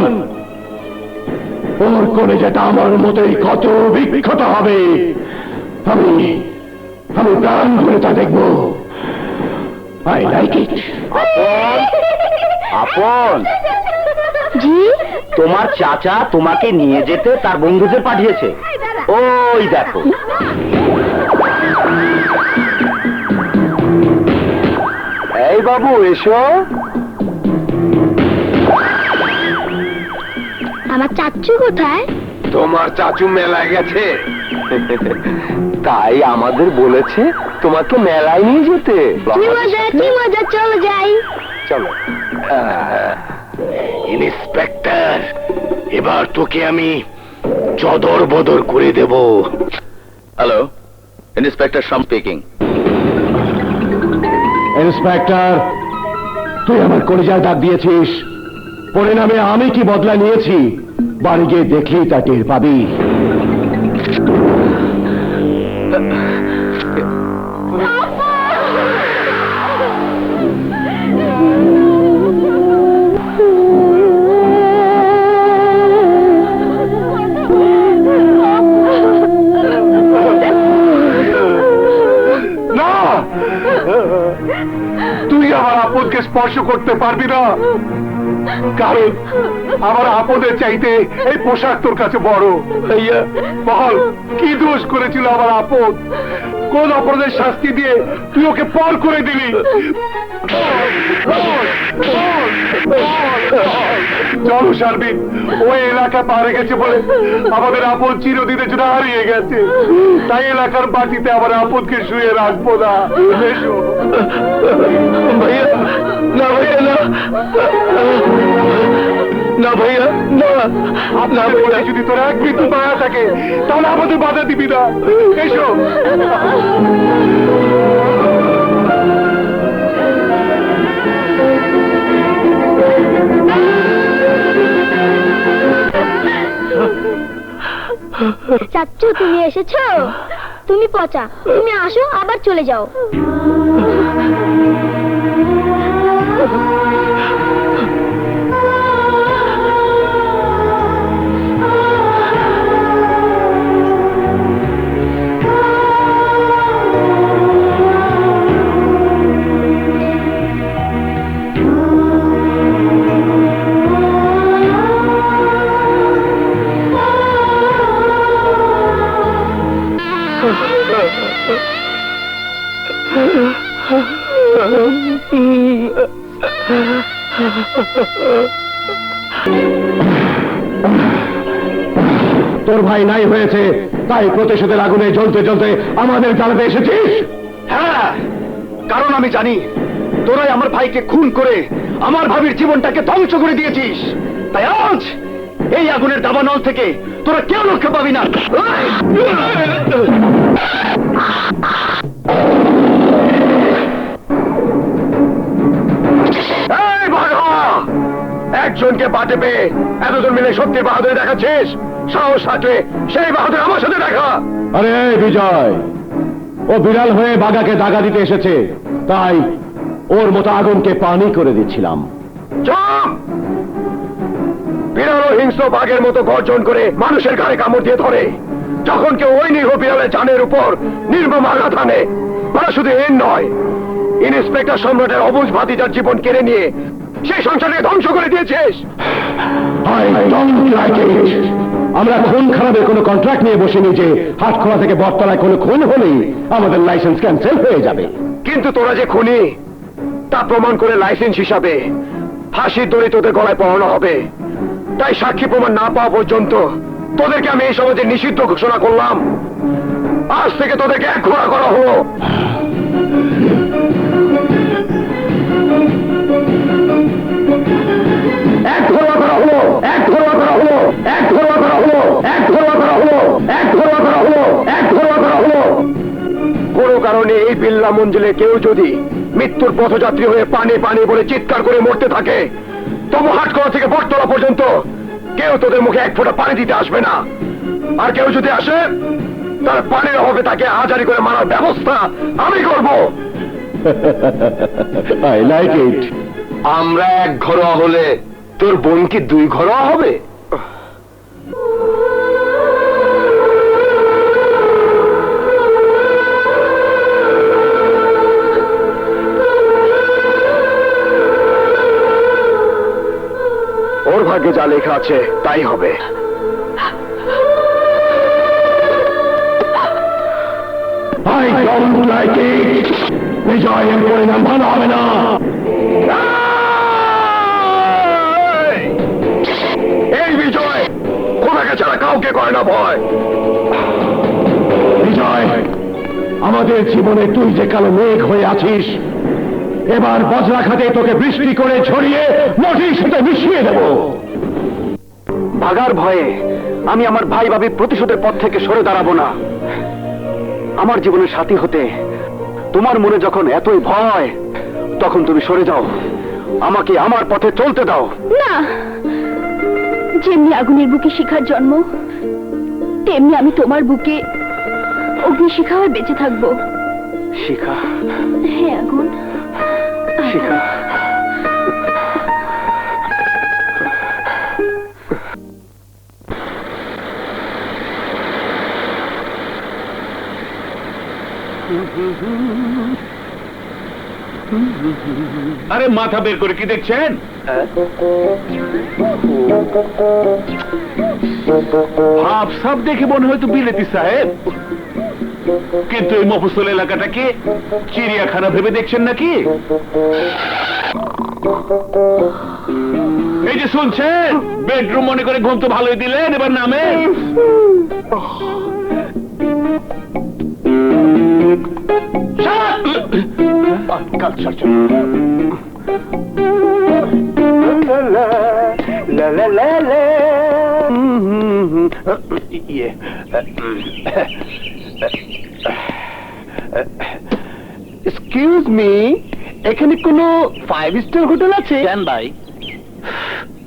ওর কোণে যেটা আমার মতোই কত বিক্ষত হবে, আমি প্রাণ ভরে তা দেখবো। আই লাইক ইট। আপন, জি, তোমার চাচা তোমাকে নিয়ে যেতে তার বন্ধুদের পাঠিয়েছে। ওই দেখো। এই বাবু, এসো। আমার চাচ্চু কোথায়? তোমার চাচু মেলায় গেছে। তাই আমাদের বলেছে তোমাকে মেলায় নিয়ে যেতে। কি মজা, চলো যাই। চলো। ইন্সপেক্টর, এবার তোকে আমি চদর বদর করে দেব। হ্যালো, ইন্সপেক্টর শাম স্পিকিং। ইন্সপেক্টর, তুই আমার কলিজায় দাগ দিয়েছিস। পরিণামে আমি কি বদলা নিয়েছি, বাড়ি গিয়ে দেখলেই তা টের পাবি। তুই আমার আপদকে স্পর্শ করতে পারবি না, কারণ আমার আপদের চাইতে এই পোশাক তোর কাছে বড়। ভাইয়া, বল, কি দোষ করেছিল আমার আপদ? কোন অপরাধের শাস্তি দিয়ে তুই ওকে পর করে দিলি? চলো শারমিন, ওই এলাকা পারে গেছে বলে আমাদের আপদ চিরদিনের জন্য হারিয়ে গেছে। তাই এলাকার মাটিতে আমার আপদকে শুয়ে রাখবো না। এসো। ভাইয়া, না ভাইয়া, না, না ভাইয়া, না, না আপনার ভাইয়া। প্রতি যদি তোর এক মৃত্যু মায়া থাকে তাহলে আমাদের বাধা দিবি না। এসো। চাচ্চু, তুমি এসেছো? তুমি পচা, তুমি আসো আবার চলে যাও। তোর ভাই নাই হয়েছে, তাই প্রতিশোধের আগুনে জ্বলতে জ্বলতে আমাদের জ্বালাতে এসেছিস? হ্যাঁ, কারণ আমি জানি তোরাই আমার ভাইকে খুন করে আমার ভাবির জীবনটাকে ধ্বংস করে দিয়েছিস। তাই আজ এই আগুনের দাবানল থেকে তোরা কেউ রক্ষা পাবি না। এই ভাগা! একজনকে বাটে পেয়ে এতজন মিলে সত্যি বাহাদুরি দেখাচ্ছিস? সাহস থাকলে সেই বাহাদুর আমার সাথে দেখা। আরে বিজয়, ও বিড়াল হয়ে বাঘাকে দাগা দিতে এসেছে, তাই ওর মতো আগুনকে পানি করে দিচ্ছিলাম। চুপ! বিড়াল ও হিংস্র বাঘের মতো গর্জন করে মানুষের ঘাড়ে কামড় দিয়ে ধরে, যখন কেউ ওই নিরীহ বিড়ালের জানের উপর নির্মম আঘাত হানে। তারা শুধু এর নয়, ইন্সপেক্টর সম্রাটের অবুঝ ভাতিজার জীবন কেড়ে নিয়ে সেই সংসারকে ধ্বংস করে দিয়েছিস। I don't like it. আমরা খুন খারাপের কোনো কন্ট্রাক্ট নিয়ে বসিনি যে হাটখোলা থেকে বটতলায় কোনো খুন হলেই আমাদের লাইসেন্স ক্যান্সেল হয়ে যাবে। কিন্তু তোরা যে খুনি তা প্রমাণ করে লাইসেন্স হিসাবে ফাঁসির দড়ি তোদের গলায় পড়ানো হবে। তাই সাক্ষী প্রমাণ না পাওয়া পর্যন্ত তোদেরকে আমি এই সমাজে নিষিদ্ধ ঘোষণা করলাম। আজ থেকে তোদেরকে এক ঘোড়া করা হলো। এক ঘোড়া করা হলো, এক ঘোড়া করা হলো, এক ঘোড়া করা হলো, এক ঘোড়া করা হলো, এক ঘোড়া করা হলো, এক ঘোড়া করা হলো। কোনো কারণে এই বিল্লা মঞ্জিলে কেউ যদি মৃত্যুর পথযাত্রী হয়ে পানি পানি বলে চিৎকার করে মরতে থাকে, তবু হাটখোলা থেকে বটতলা পর্যন্ত কেউ তোদের মুখে এক ফোঁটা পানি দিতে আসবে না। আর কেউ যদি আসে, তার পানির অভাবে তাকে আজারি করে মারার ব্যবস্থা আমি করব। I like it. আমরা এক ঘরোয়া হলে তোর বোন কি দুই ঘরোয়া হবে? ওর ভাগ্যে যা লেখা আছে তাই হবে। I don't like it. বিজয়ের পরিণাম ভালো হবে না। এই বিজয় কোথাকে ছাড়া কাউকে করে না ভয়। বিজয়, আমাদের জীবনে তুই যে কালো মেঘ হয়ে আছিস, এবার বজ্রাঘাতে তোকে বৃষ্টি করে ছড়িয়ে মাটির সাথে মিশিয়ে দেব। ভাগার ভয়ে আমি আমার ভাই ভাবির প্রতিশোধের পথ থেকে সরে দাঁড়াবো না। আমার জীবনের সাথী হতে তোমার মনে যখন এতই ভয়, তখন তুমি সরে যাও, আমাকে আমার পথে চলতে দাও। না, যেমনি আগুনের বুকে শিখার জন্ম, তেমনি আমি তোমার বুকে অগ্নিশিখা হয়ে বেঁচে থাকবো। শিখা, হ্যাঁ আগুন, শিখা। আরে মাথা বের করে কি দেখছেন? ভাব সাব দেখে মনে হয় তো বিলেতি সাহেব, কিন্তু এই মফস্বল এলাকাটাকে চিড়িয়াখানা ভেবে দেখছেন নাকি? এই যে শুনছেন, বেডরুম মনে করে ঘুম তো ভালোই দিলেন, এবার নামে। এক্সকিউজ মি, এখানে কোনো 5 স্টার হোটেল আছে? কেন ভাই,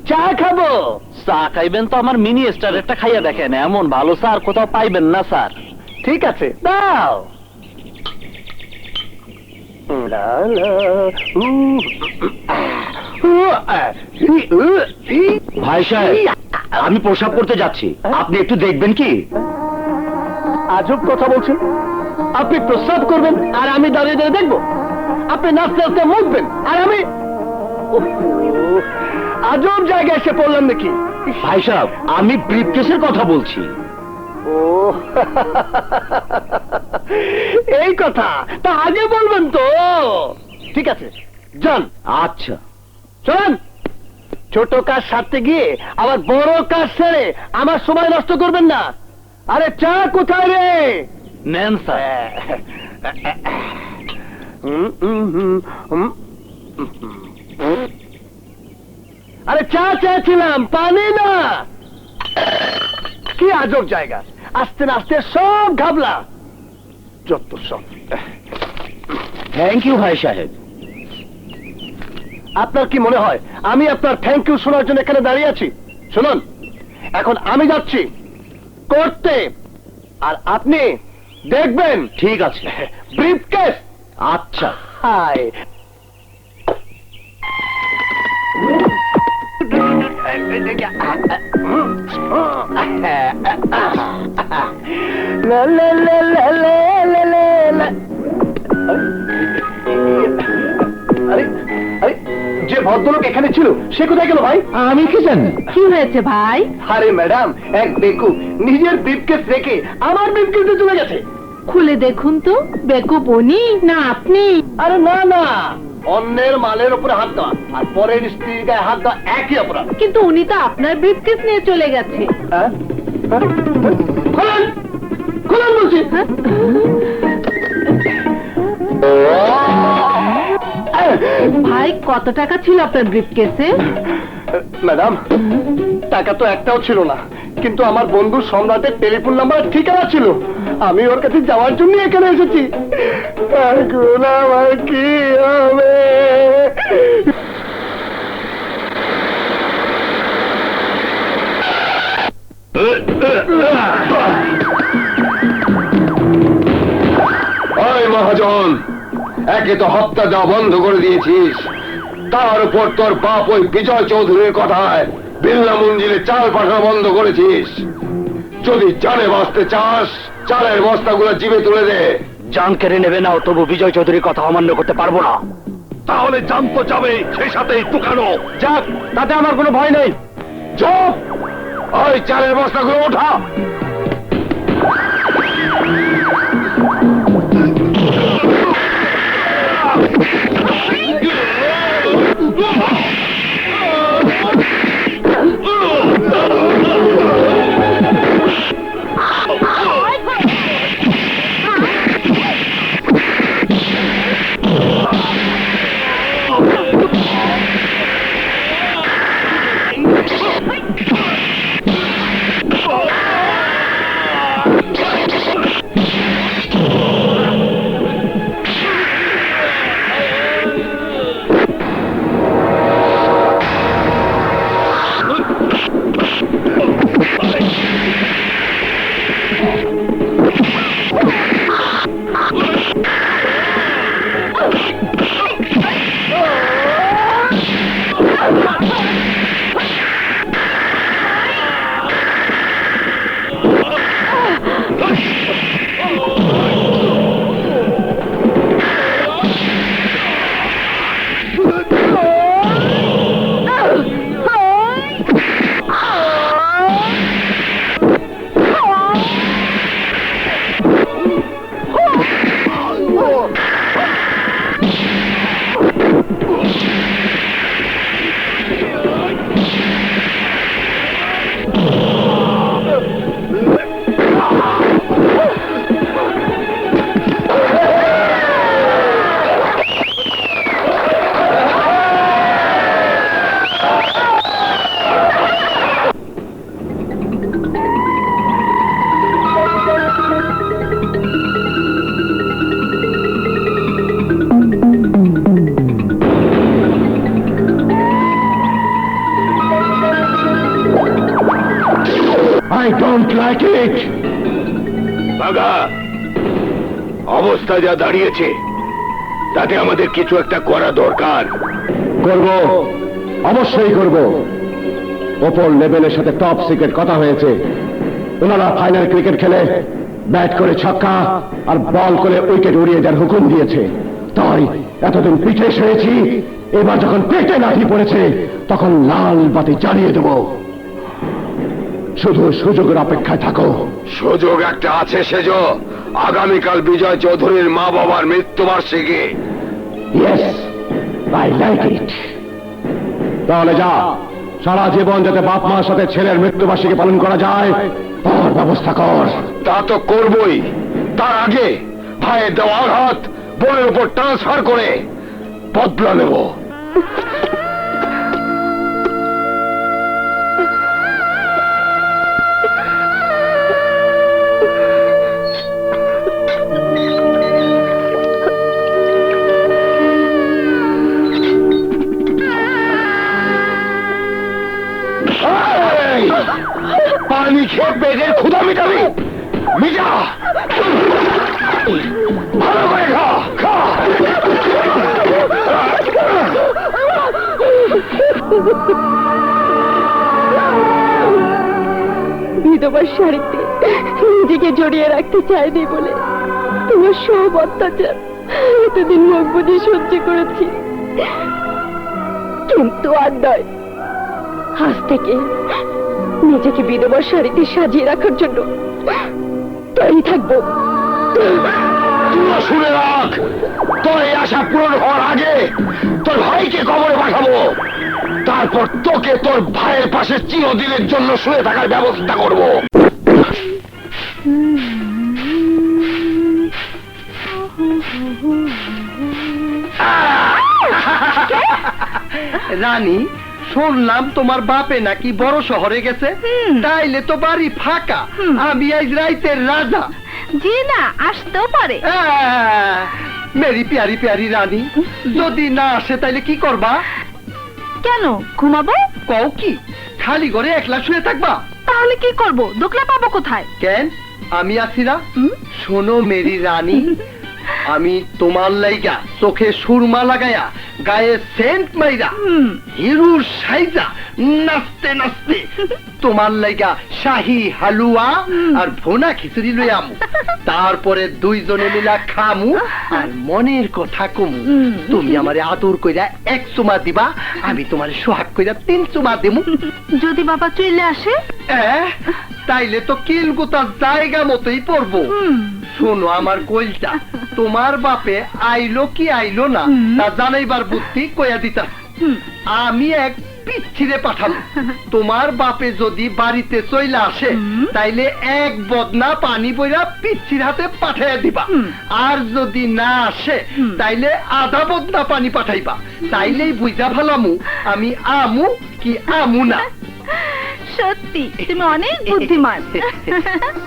চা খাবো। চা খাইবেন তো আমার মিনি স্টারেরটা খাইয়া দেখেন, এমন ভালো চা আর কোথাও পাইবেন না স্যার। ঠিক আছে, দাও। ভাই সাহেব, আমি প্রসাব করতে যাচ্ছি, আপনি একটু দেখবেন কি? আজব কথা বলছেন। আপনি প্রস্রাব করবেন আর আমি দাঁড়িয়ে দাঁড়িয়ে দেখবো? আপনি নাচতে নাচতে মুখবেন আর আমি? উফ, আজব জায়গায় এসে পড়লাম নাকি? ভাই সাহেব, আমি ব্রিফকেসের কথা বলছি। ও এই কথা, তা আগে বলবেন তো। ঠিক আছে, যান। আচ্ছা চলেন। ছোট কাজ সারতে গিয়ে আবার বড় কাজ সেরে আমার সময় নষ্ট করবেন না। আরে চা কোথায় রে? নেন স্যার। আরে চা চেয়েছিলাম, পানি না। কি আজব জায়গা, আস্তে আস্তে সব ঘাবলা। যত সব। থ্যাংক ইউ ভাই সাহেব। আপনার কি মনে হয় আমি আপনার থ্যাংক ইউ শোনার জন্য এখানে দাঁড়িয়ে আছি? শুনুন, এখন আমি যাচ্ছি করতে, আর আপনি দেখবেন। ঠিক আছে। ব্রিফকেস। আচ্ছা। হাই। লা লা লা লা লা লা লা লা। আরে আরে, যে ভদ্রলোক এখানে ছিল সে কোথায় গেল ভাই? আমি কি জানি? কি হয়েছে ভাই? আরে ম্যাডাম, এক বেকুব নিজের ব্রিফকেস রেখে আমার ব্রিফকেসে চলে গেছে। খুলে দেখুন তো, বেকুব উনি না আপনি? আরে না না, অন্যের মালের উপরে হাত দেওয়া আর পরের স্ত্রীর গায়ে হাত দেওয়া একই অপরাধ। কিন্তু উনি তো আপনার ব্রিফকেস নিয়ে চলে গেছে। হ্যাঁ? খুলুন, খুলুন বলছি। ভাই, কত টাকা ছিল আপনার ব্রিফকেসে? ম্যাডাম, টাকা তো একটাও ছিল না, কিন্তু আমার বন্ধু সম্রাটের টেলিফোন নাম্বার ঠিকানা ছিল। আমি ওর কাছে যাওয়ার জন্য এখানে এসেছি। এখন আমার কি হবে? ওই মহাজন, একে তো হত্যা দেওয়া বন্ধ করে দিয়েছিস, তার উপর তোর বাপ ওই বিজয় চৌধুরীর কথায় বিল্লা মঞ্জিলে চাল পাঠানো বন্ধ করেছিস। যদি জানে বাঁচতে চাস, চালের বস্তাগুলো জিভে তুলে দে। জান কেড়ে নেবে না, তবু বিজয় চৌধুরীর কথা অমান্য করতে পারবো না। তাহলে জান তো যাবে, সেই সাথে টুকানো যাক, তাতে আমার কোনো ভয় নেই। চুপ! ওই চালের বস্তাগুলো ওঠা। Like it? বাঘা, অবস্থা যা দাঁড়িয়েছে তাতে আমাদের কিছু একটা করা দরকার। করব, অবশ্যই করব। ওপর লেভেলের সাথে টপ সিক্রেট কথা হয়েছে। ওনারা ফাইনাল ক্রিকেট খেলে ব্যাট করে ছক্কা আর বল করে উইকেট উড়িয়ে দেওয়ার হুকুম দিয়েছে। তাই এতদিন পিঠে সয়েছি, এবার যখন পেটে লাঠি পড়েছে তখন লাল বাতি জ্বালিয়ে দেব। শুধু সুযোগের অপেক্ষায় থাকো। সুযোগ একটা আছে সেজ, আগামীকাল বিজয় চৌধুরীর মা বাবার মৃত্যুবার্ষিকী। Yes, I like it. তাহলে যা, সারা জীবন যাতে বাপ মার সাথে ছেলের মৃত্যুবার্ষিকী পালন করা যায় তার ব্যবস্থা কর। তা তো করবই, তার আগে ভাইয়ের দেওয়া আঘাত বোনের উপর ট্রান্সফার করে বদলা নেব। পানি খেয়ে পেটের ক্ষুধা মিটাবি, মিটা ভালো করে খা খা। বিধবার শাড়িতে নিজেকে জড়িয়ে রাখতে চাইনি বলে তোমার সব অত্যাচার এতদিন মুখ বুঝে সহ্য করেছি, কিন্তু আর নয়। আজ থেকে নিজেকে বিধবার শাড়িতে সাজিয়ে রাখার জন্য তৈরি থাকবো। তুই শুনে রাখ, তোর এই আশা পূরণ হওয়ার আগে তোর ভাইকে কবরে পাঠাবো, তারপর তোকে তোর ভাইয়ের পাশে চিরদিনের জন্য শুয়ে থাকার ব্যবস্থা করব। রানী, শুনলাম তোমার বাপে নাকি বড় শহরে গেছে, তাইলে তো বাড়ি ফাঁকা। আমি আজ রাইতের রাজা। জি না, আসতেও পারে। মেরি প্যারি প্যারি রানী, যদি না আসে তাইলে কি করবা? কেন ঘুমাবো? কও কি, খালি ঘরে একলা শুয়ে থাকবা? তাহলে কি করব? দোকলা পাবো কোথায়? কেন, আমি আছি না। শোনো মেরি রানী, আমি তোমার লাইগা চোখে সুরমা লাগায়া, গায়ে সেন্ট মাইরা, হিরুর সাইজা নাচতে নাচতে তোমার লাইগা শাহী হালুয়া আর ভোনা খিচুড়ি লই আমু। তারপরে দুইজনে মিলা খামু আর মনের কথা কমু। তুমি আমারে আদর কইরা 1 চুমা দিবা, আমি তোমারে সোহাগ কইরা 3 চুমা দেমু। যদি বাবা চলে আসে? তাইলে তো কিল গোতার জায়গা মতোই পড়বো। শোনো আমার কইলটা, তোমার বাপে আইলো কি আইলো না তা জানাইবার বুদ্ধি কইয়া দিতা। আমি এক পিচ্ছিরে পাঠাবো। তোমার বাপে যদি বাড়িতে চইলা আসে তাইলে 1 বদনা পানি বইরা পিচ্ছির হাতে পাঠাইয়া দিবা। আর যদি না আসে তাইলে আধা বদনা পানি পাঠাইবা। তাইলেই বুঝা ভালামু আমি আমু কি আমু না। সত্যি তুমি অনেক বুদ্ধিমান।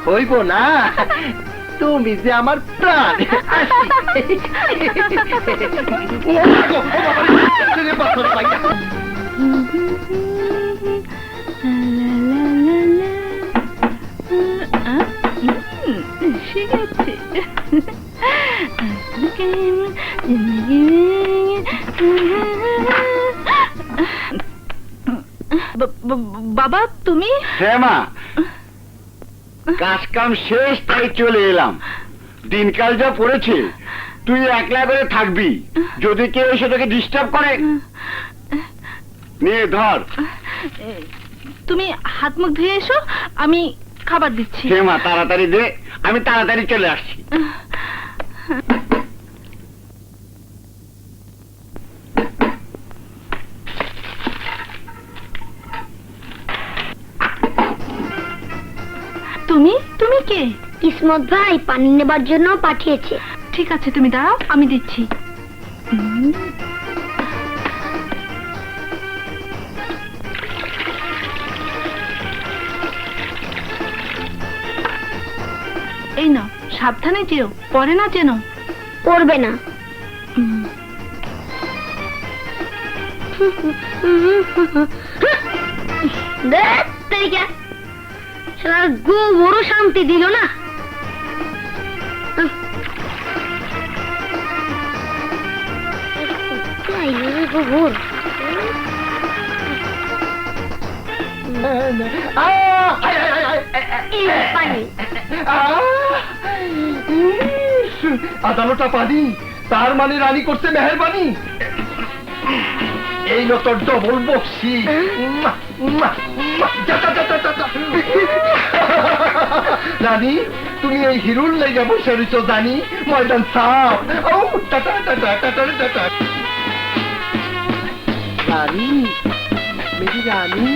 হইব না, তুমি যে আমার প্রাণ। বাবা তুমি? হ্যাঁ মা, কাজ কাম শেষ, তাই চলে এলাম। দিনকাল যা পড়েছে, তুই একলা করে থাকবি, যদি কেউ এসে তোকে ডিস্টার্ব করে নিয়ে ধর। তুমি হাত মুখ ধুয়ে এসো, আমি খাবার দিচ্ছি। হ্যাঁ মা, তাড়াতাড়ি দে, আমি তাড়াতাড়ি চলে আসছি। তুমি তুমি কে? কিসমত ভাই পানি নেবার জন্য পাঠিয়েছে। ঠিক আছে, তুমি দাঁড়াও, আমি দিচ্ছি। এই নাও, সাবধানে যেও, পরে না যেন। পড়বে না। শালার গোবরও শান্তি দিল না। গোবর পানি আদালতটা পানি, তার মানে রানী করছে মেহেরবানি। এই নত ডবল বক্সি। রানী, তুমি এই হিরুর লেগে বসে রইছ জানি, ময়দান সাফ। রানী, মেরি রানী।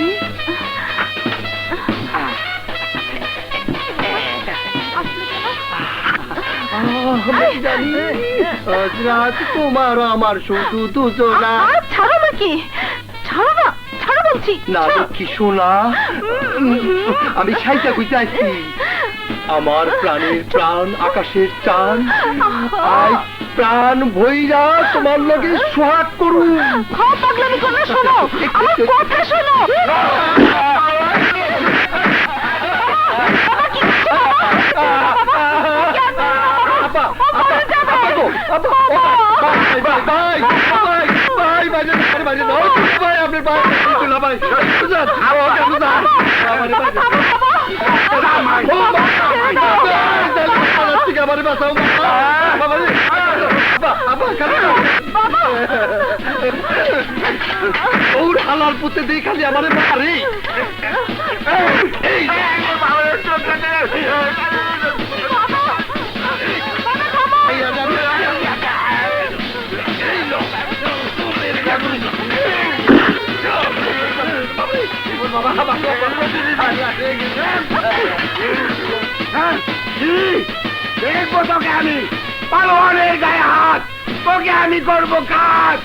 রাত তোমার আমার শুধু দুজনা। ছাড়ো নাকি, ছাড়ো না, ছাড়ো বলছি। না লক্ষ্মী শোনা, আমি সাইটা কইতে আসছি। আমার প্রাণের প্রাণ আকাশের চান, আই প্রাণ ভইরা তোমার লগে সোহাগ করুন। খুব পাগলামি করো, শোনো আমার কথা শোনো। ওর হালাল পুঁতে দিয়ে খালি আমার মারে। দেখবো তোকে আমি, পালোয়ানের গায়ে হাত, তোকে আমি করবো কাজ।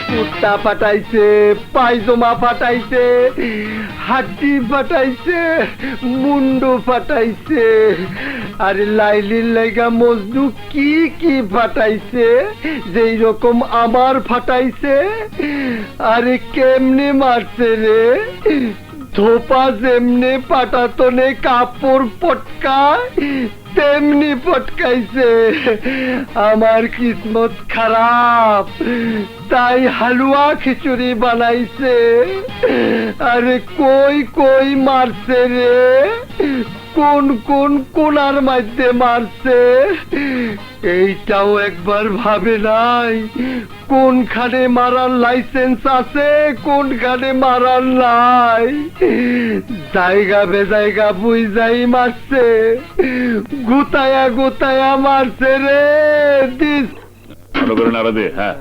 কুর্তা ফাটাইছে, পায়জামা ফাটাইছে, হাড্ডি ফাটাইছে, মুন্ডু ফাটাইছে, আরে লাইলির লাইগা মজনু কি কি ফাটাইছে, যেই রকম আমার ফাটাইছে। আরে কেমনে মারছে রে, ধোপা যেমনে পাটাতনে কাপড় পটকায় তেমনি পটকাইছে। আমার কিসমত খারাপ, তাই হালুয়া খিচুড়ি বানাইছে। আরে কই কই মারছে রে, কোন কোন কোনার মধ্যে মারছে, এইটাও একবার ভাবে নাই। কোনখানে মারার লাইসেন্স আছে, কোনখানে মারার নাই, জায়গা বেজায়গা বুঝাই মারছে, গুতায়া গুতায়া মারছে রে। দিস ভালো করে নাড়া দে। হ্যাঁ,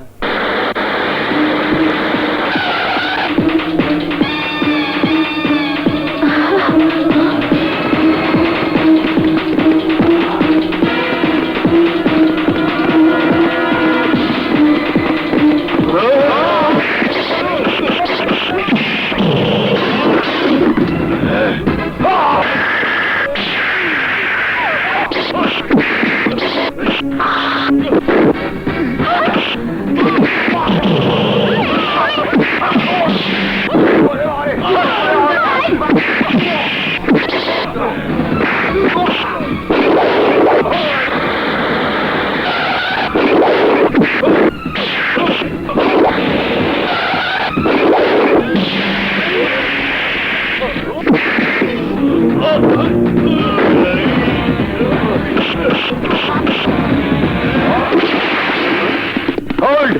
হোল্ড,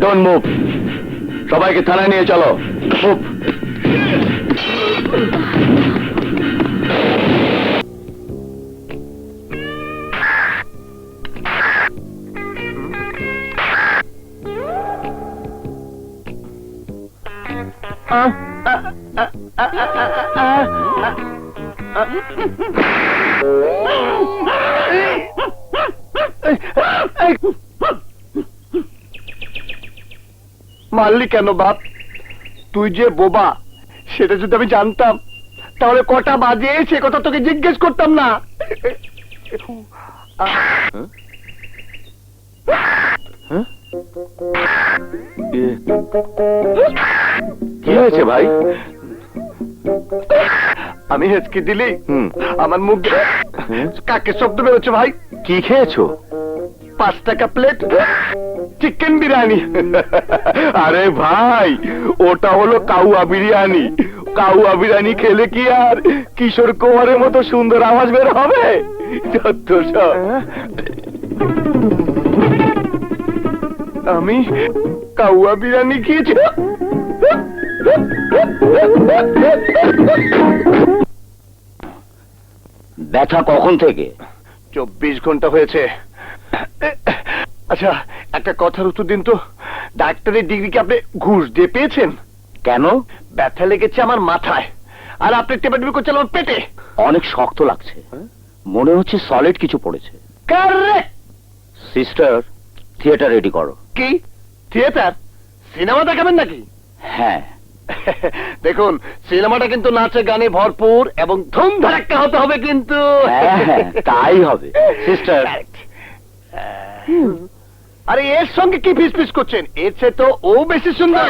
ডোন্ট মুভ, সবাইকে থানায় নিয়ে চলো। মুভ। মারলি কেন বাপ? তুই যে বোবা সেটা যদি আমি জানতাম তাহলে কটা বাজে সে কথা তোকে জিজ্ঞেস করতাম না। কি হয়েছে ভাই? আমি হেঁচকি দিলি আমার মুখ কাকে শব্দ বেরোচ্ছে ভাই? কি খেয়েছো? 5 টাকা প্লেট চিকেন বিরিয়ানি। আরে ভাই, ওটা হলো কাউয়া বিরিয়ানি। কাউয়া বিরিয়ানি খেলে কি আর কিশোর কুমারের মতো সুন্দর আওয়াজ বের হবে? যত সব। আমি কাউয়া বিরিয়ানি খেয়েছি। ব্যথা কখন থেকে? 24 ঘন্টা হয়েছে। আচ্ছা, একটা কথার উত্তর দিন তো, ডাক্তারের ডিগ্রি কি আপনি ঘুষ দিয়ে পেয়েছেন? কেন? ব্যথা লেগেছে আমার মাথায়, আর আপনি টেপাটেপি করছেন আমার পেটে। অনেক শক্ত লাগছে, মনে হচ্ছে সলিড কিছু পড়েছে। কারেক্ট। সিস্টার, থিয়েটার রেডি করো। কি থিয়েটার? সিনেমা দেখাবেন নাকি? হ্যাঁ। দেখুন, সিনেমাটা কিন্তু নাচে গানে ভরপুর এবং ধুমধারাক্কা হতে হবে কিন্তু। হ্যাঁ, তাই হবে। সিস্টার। Correct. আরে এর সঙ্গে কি ফিস ফিস করছেন? এর চেয়ে তো ও বেশি সুন্দর।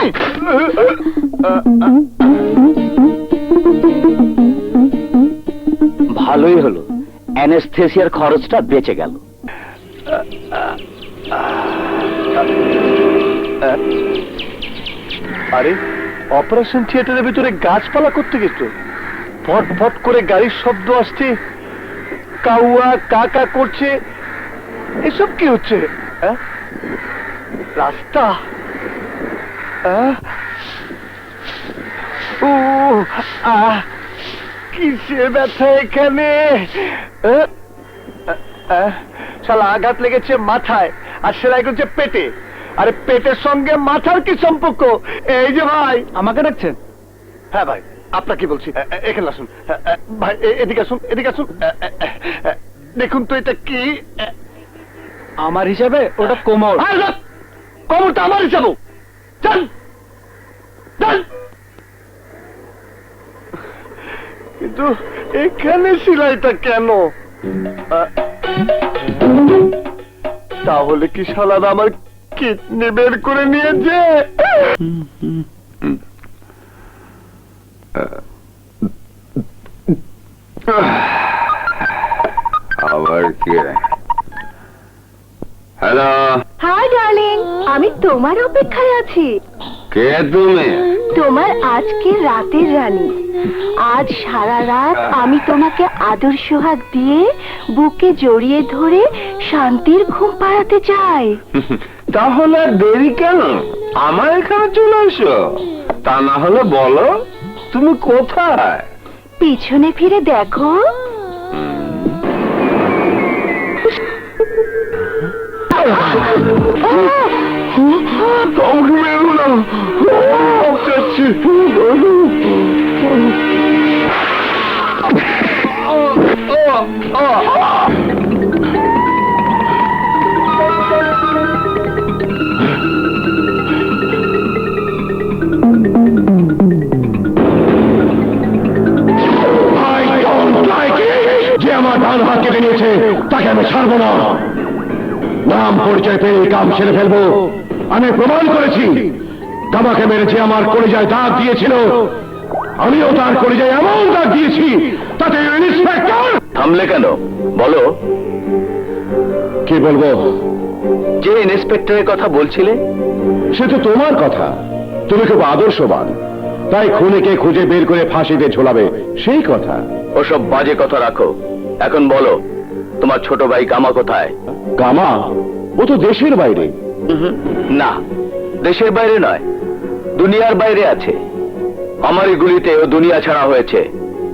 ভালোই হলো, অ্যানেস্থেসিয়ার খরচটা বেঁচে গেল। আরে অপারেশন থিয়েটারের ভিতরে গাছপালা করতে গেছো, ফট ফট করে গাড়ির শব্দ আসছে, কাউয়া কাকা করছে, এসব কি হচ্ছে? রাস্তা, ও কিসের ব্যথা এখানে? শালা আঘাত লেগেছে মাথায় আর সেলাই করছে পেটে। আরে পেটের সঙ্গে মাথার কি সম্পর্ক? এই যে ভাই, আমাকে ডাকছেন? হ্যাঁ ভাই, আপনার কি বলছি, এখানে আসুন ভাই, এদিকে আসুন, এদিকে আসুন। দেখুন তো এটা কি? আমার হিসাবে ওটা কোমর। কোমরটা আমার হিসাব। চল চল। কিন্তু এখানে সেলাইটা কেন? তাহলে কি শালারা আমার কিডনি বের করে নিয়েছে? আবার কে? হ্যালো, হাই ডার্লিং, আমি তোমার অপেক্ষায় আছি। কে তুমি? তোমার আজকের রাতের রানী। আজ সারা রাত আমি তোমাকে আদর সোহাগ দিয়ে বুকে জড়িয়ে ধরে শান্তির ঘুম পাড়াতে চাই। তাহলে দেরি কেন? আমার এখানে চলে এসো। তা না হলে বলো তুমি কোথায়? পিছনে ফিরে দেখো। কাউকে মেরো না, যাচ্ছি। যে আমার ডান হাত কেটে নিয়েছে তাকে আমি ছাড়বো না। নাম পরিচয় পেয়ে কাম সেরে ফেলবো। আমি প্রমাণ করেছি, গামাকে মেরেছে আমার কলিজায় দাগ দিয়েছিল, আমিও তার কলিজায় এমন দাগ দিয়েছি তাতে ইন্সপেক্টর। থামলে কেন? বলো। কি বলবো? যে ইন্সপেক্টরের কথা বলছিলে? সে তো তোমার কথা। তুমি খুব আদর্শবান, তাই খুনিকে খুঁজে বের করে ফাঁসিতে ঝোলাবে, সেই কথা। ওসব বাজে কথা রাখো, এখন বলো তোমার ছোট ভাই গামা কোথায়? গামা? ও তো দেশের বাইরে। না, দেশের বাইরে নয়, দুনিয়ার বাইরে আছে। আমারই গুলিতে ও দুনিয়া ছাড়া হয়েছে।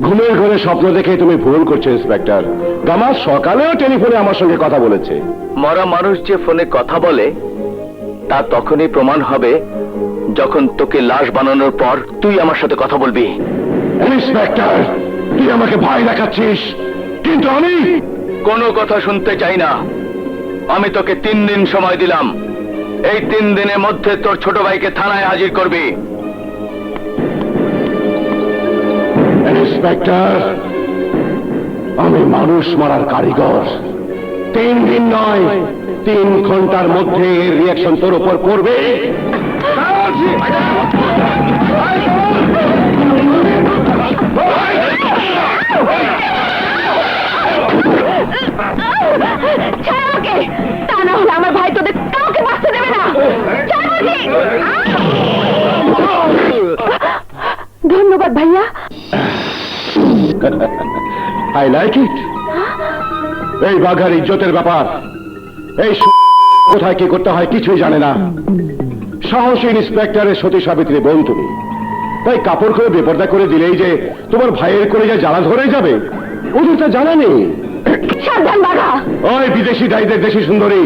ঘুমের ঘরে স্বপ্ন দেখে তুমি ভুল করছো ইন্সপেক্টর। গামা সকালেও টেলিফোনে আমার সঙ্গে কথা বলেছে। মরা মানুষ যে ফোনে কথা বলে তা তখনই প্রমাণ হবে যখন তোকে লাশ বানানোর পর তুই আমার সাথে কথা বলবি। ইন্সপেক্টর, তুই আমাকে ভয় দেখাচ্ছিস, কিন্তু আমি কোনো কথা শুনতে চাই না। আমি তোকে 3 দিন সময় দিলাম। এই 3 দিনের মধ্যে তোর ছোট ভাইকে থানায় হাজির করবি। ইন্সপেক্টর, আমি মানুষ মারার কারিগর। 3 দিন নয়, 3 ঘন্টার মধ্যে এর রিয়াকশন তোর উপর পড়বে। ছাড় আমাকে, তা না হলে আমার ভাই তোদের কাউকে বাঁচতে দেবে না। ছাড় বলছি। ধন্যবাদ ভাইয়া। I like it. এই বাঘার ইজ্জতের ব্যাপার, এই কোথায় কি করতে হয় কিছুই জানে না। সাহসী ইন্সপেক্টরের সতী সাবিত্রী বোন তুমি, তাই কাপড় করে বেপর্দা করে দিলেই যে তোমার ভাইয়ের করে যা জ্বালা ধরে যাবে, ওদের তা জানা নেই। সাবধান বাঘা। ওই বিদেশি দায়ীদের দেশি সুন্দরী,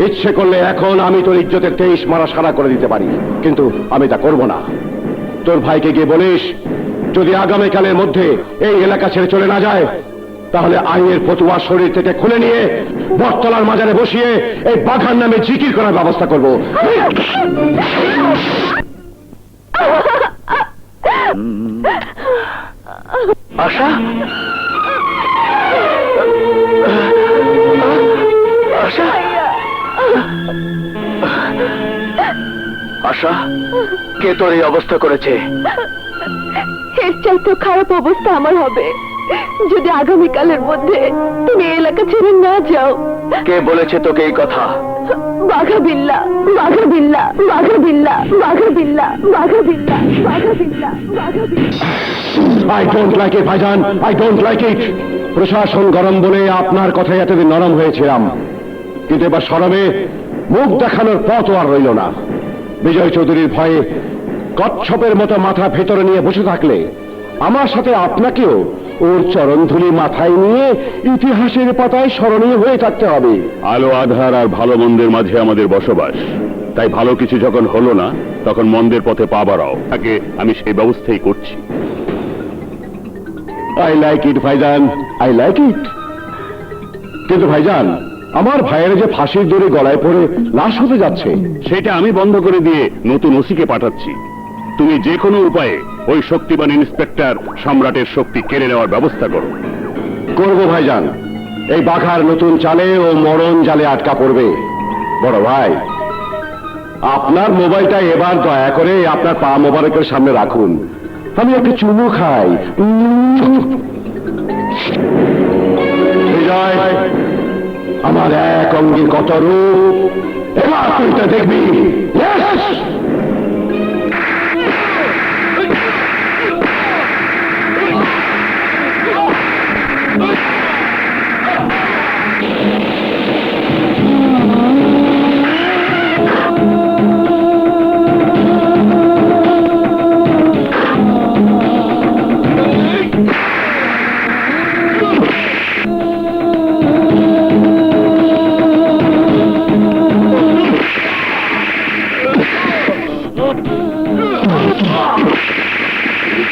ইচ্ছে করলে এখন আমি তোর ইজ্জতের 23 মারা সারা করে দিতে পারি, কিন্তু আমি তা করব না। তোর ভাইকে গিয়ে বলিস, যদি আগামীকালের মধ্যে এই এলাকা ছেড়ে চলে না যায়, তাহলে আইনের ফতুয়া শরীর থেকে খুলে নিয়ে বটতলার মাজারে বসিয়ে এই বাঘার নামে জিকির করার ব্যবস্থা করব। আশা, আশা, আশা, কে তোর এই অবস্থা করেছে? এর চাইতে খারাপ অবস্থা আমার হবে যদি আগামীকালের মধ্যে তুমি এই এলাকা ছেড়ে না যাও। কে বলেছে তোকে এই কথা? বাঘা বিল্লা, বাঘা বিল্লা, বাঘা বিল্লা, বাঘা বিল্লা, বাঘা বিল্লা, বাঘা বিল্লা, বাঘা বিল্লা। আই ডোন্ট লাইক ইট ভাইজান, আই ডোন্ট লাইক ইট। প্রশাসন গরম বলে আপনার কথায় এতদিন নরম হয়েছিলাম, কিন্তু এবার শরমে মুখ দেখানোর পথও আর রইল না। বিজয় চৌধুরীর ভয়ে কচ্ছপের মতো মাথা ভেতরে নিয়ে বসে থাকলে আমার সাথে আপনাকেও ওর চরণধুলি মাথায় নিয়ে ইতিহাসের পাতায় স্মরণীয় হয়ে থাকতে হবে। আলো আধার আর ভালো মন্দের মাঝে আমাদের বসবাস, তাই ভালো কিছু যখন হলো না তখন মন্দের পথে পা বাড়াও, তাকে আমি সেই ব্যবস্থাই করছি। আই লাইক ইট ভাইজান, আই লাইক ইট। কিন্তু ভাইজান, আমার ভাইয়ের যে ফাঁসির দড়ি গলায় পড়ে লাশ হতে যাচ্ছে, সেটা আমি বন্ধ করে দিয়ে নতুন ওসিকে পাঠাচ্ছি। তুমি যে কোনো উপায়ে ওই শক্তিবান ইন্সপেক্টর সম্রাটের শক্তি কেড়ে নেওয়ার ব্যবস্থা করো। করবো ভাইজান। এই বাঘার নতুন চালে ও মরণ জালে আটকা পড়বে। বড় ভাই, আপনার মোবাইলটা এবার দয়া করে আপনার পা মোবারকের সামনে রাখুন, আমি একটা চুমু খাই। বিজয়, আমার এক অঙ্গের কত রূপ, এবার তুই তো দেখবি। Yes!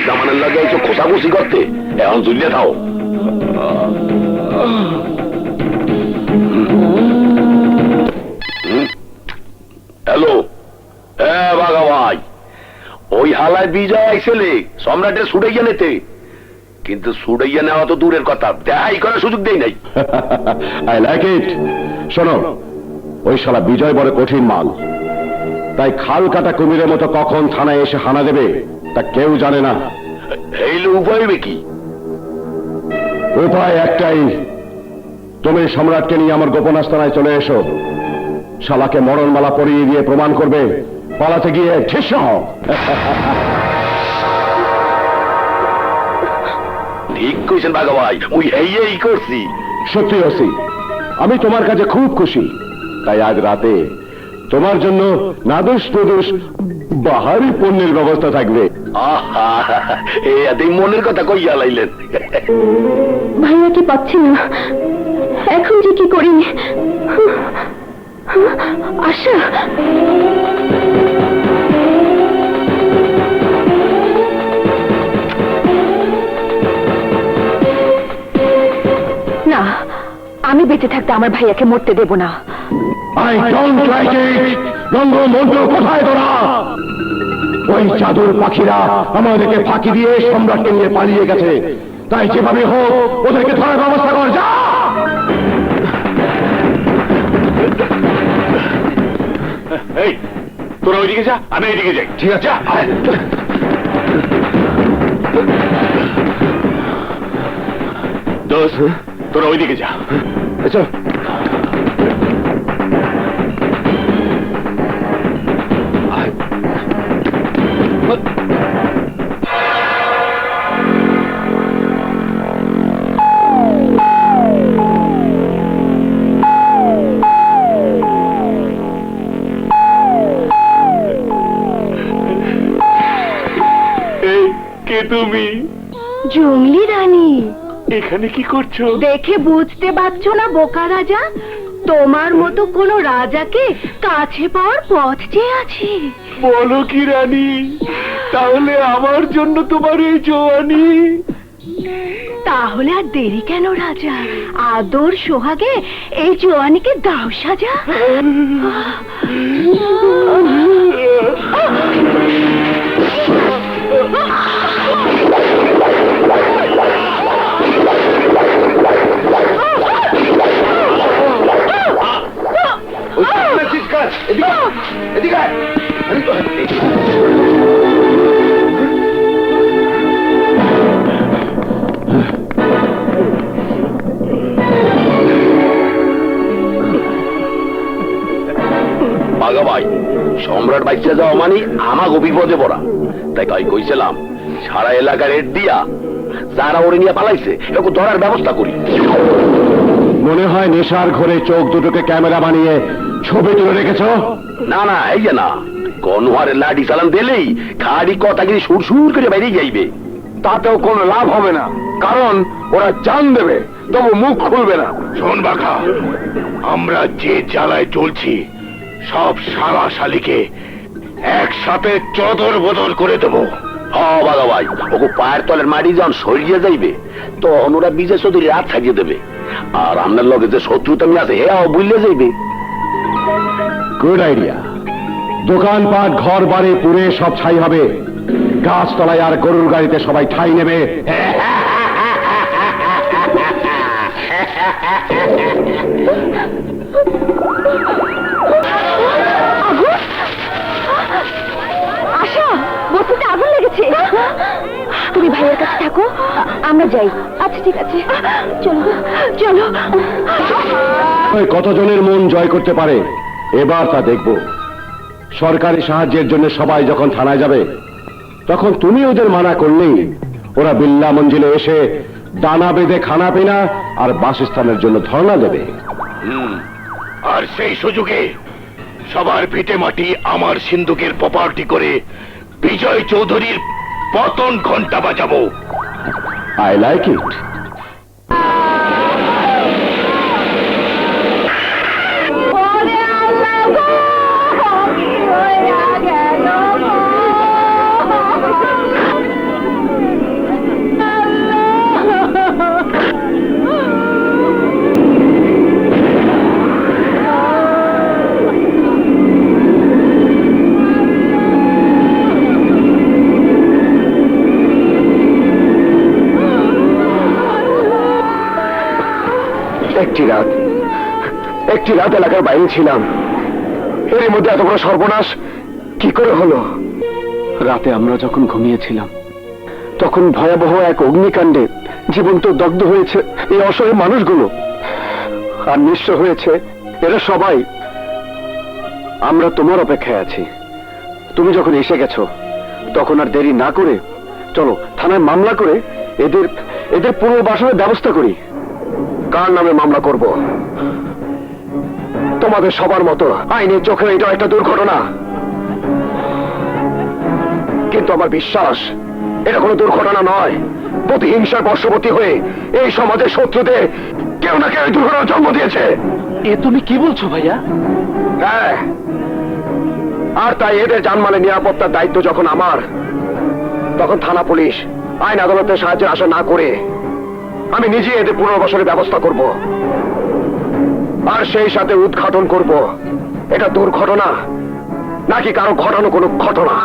জামানের লাগে একটু খোসাখুসি করতে এখন জুলিয়ে থাও। হ্যালো, হ্যাঁ বাঘা ভাই, ওই হালায় বিজয় আইসেলে সম্রাটের ছুটে গিয়ে নিতে, কিন্তু ছুটে গিয়ে নেওয়া তো দূরের কথা, দেখাই করার সুযোগ দেই নাই। আই লাইক ইট। শোনো, ওই শালা বিজয় বড় কঠিন মাল, তাই খাল কাটা কুমিরের মতো কখন থানায় এসে হানা দেবে তা কেউ জানে না। এই উপায় কি? উপায় একটাই, তুমি সম্রাটকে নিয়ে আমার গোপন আস্তানায় চলে এসো। শালাকে মরণমালা পরিয়ে দিয়ে প্রমাণ করবে পালাতে গিয়ে ঠেস হও। ঠিক কইছেন বাঘা ভাই, ওই এই করছি। সত্যি হসি, আমি তোমার কাছে খুব খুশি, তাই আজ রাতে তোমার জন্য নাদুস নুদুস বাহারি পণ্যের ব্যবস্থা থাকবে। আহা, এই মনের কথা কইয়া লাইলেন। ভাইয়াকে পাচ্ছি না, এখন যে কি করি। আশা, না, আমি বেঁচে থাকতে আমার ভাইয়াকে মরতে দেব না। I don't like it. রঙ্গমন্ত্র কোথায় তোরা? ওই চাদর পাখিরা আমাদেরকে ফাঁকি দিয়ে সম্রাটকে নিয়ে পালিয়ে গেছে, তাই যেভাবে হোক ওদেরকে ধরার ব্যবস্থা কর। যা! এই, তোরা ওইদিকে যা, আমি এইদিকে যাই। ঠিক আছে, আয়। দোস্ত, তোরা ওইদিকে যা। আচ্ছা, কে তুমি? জঙ্গলি রানী। এখানে কি করছো? দেখে বুঝতে পারছো না বোকা রাজা? তোমার মতো কোন রাজাকে কাছে পাওয়ার পথ চেয়ে আছি। বলো কি রানী, তাহলে আমার জন্য তোমার এই জওয়ানি? তাহলে আর দেরি কেন রাজা, আদর সোহাগে এই জওয়ানিকে দাও সাজা। এদিকে বাঘা ভাই, সম্রাট বাইচা যাওয়া মানে আমাকে বিপদে পড়া। তাই তাই কইছিলাম সারা এলাকার রেড দিয়া যারা ওরে নিয়ে পালাইছে এরকম ধরার ব্যবস্থা করি। মনে হয় নেশার ঘরে চোখ দুটোকে ক্যামেরা বানিয়ে ছবি তুলে রেখেছ। না না, এই যে না, গনোয়ারের লাঠি চালান দিলেই খাড়ি কথাগিরি সুর সুর করে বাইরে যাইবে। তাতেও কোনো লাভ হবে না, কারণ ওরা জান দেবে তবু মুখ খুলবে না। শোন বাঘা, আমরা যে জ্বালায় চলছি সব শালা শালিকে একসাথে চদর বদর করে দেবো। হ্যাঁ বাঘা ভাই, ওকে পায়ের তলের মাটি যখন সরিয়ে যাইবে তখন ওরা বিজয় চৌধুরী রাত থাকিয়ে দেবে, আর আপনার লগে যে শত্রুতা আছে হেও বুঝলে যাইবে। Good idea. দোকানপাট ঘর বাড়ি পুরে সব ছাই হবে, গাছতলায় আর গরুর গাড়িতে সবাই ঠাই নেবে। আশা, বস্তুতে আগুন লেগেছে। তুমি ভাইয়ের কাছে থাকো, আমরা যাই। আচ্ছা ঠিক আছে, চলো চলো। ওই কতজনের মন জয় করতে পারে এবার তা দেখব। সরকারি সাহায্যের জন্য সবাই যখন থানায় যাবে তখন তুমি ওদের মানা করলেই ওরা বিল্লা মঞ্জিলে এসে দানা বেঁধে খানা পিনা আর বাসস্থানের জন্য ধর্ণা দেবে। আর সেই সুযোগে সবার ভিটে মাটি আমার সিন্ধুকের প্রপার্টি করে বিজয় চৌধুরীর পতন ঘন্টা বাজাবো। I like it. একটি রাত এলাকার বাইরে ছিলাম, এর মধ্যে এত বড় সর্বনাশ কি করে হলো? রাতে আমরা যখন ঘুমিয়েছিলাম তখন ভয়াবহ এক অগ্নিকাণ্ডে জীবন্ত দগ্ধ হয়েছে এই অসহায় মানুষগুলো, আর নিঃস্ব হয়েছে এরা সবাই। আমরা তোমার অপেক্ষায় আছি, তুমি যখন এসে গেছো তখন আর দেরি না করে চলো থানায় মামলা করে এদের পুনর্বাসনের ব্যবস্থা করি। কার নামে মামলা করব? তোমাদের সবার মতো আইনের চোখে এটা একটা দুর্ঘটনা, কিন্তু আমার বিশ্বাস এটা কোনো দুর্ঘটনা নয়। প্রতিহিংসার বশবর্তী হয়ে এই সমাজের শত্রুদের কেউ না কেউ দুর্ঘটনার জন্ম দিয়েছে। এ তুমি কি বলছো ভাইয়া? হ্যাঁ, আর তাই এদের জানমালের নিরাপত্তার দায়িত্ব যখন আমার, তখন থানা পুলিশ আইন আদালতের সাহায্যে আশা না করে আমি নিজে এদের পুনর্বাসনের ব্যবস্থা করব, আর সেই সাথে উদ্ঘাটন করব এটা দুর্ঘটনা নাকি কারো ঘটানো কোনো ঘটনা।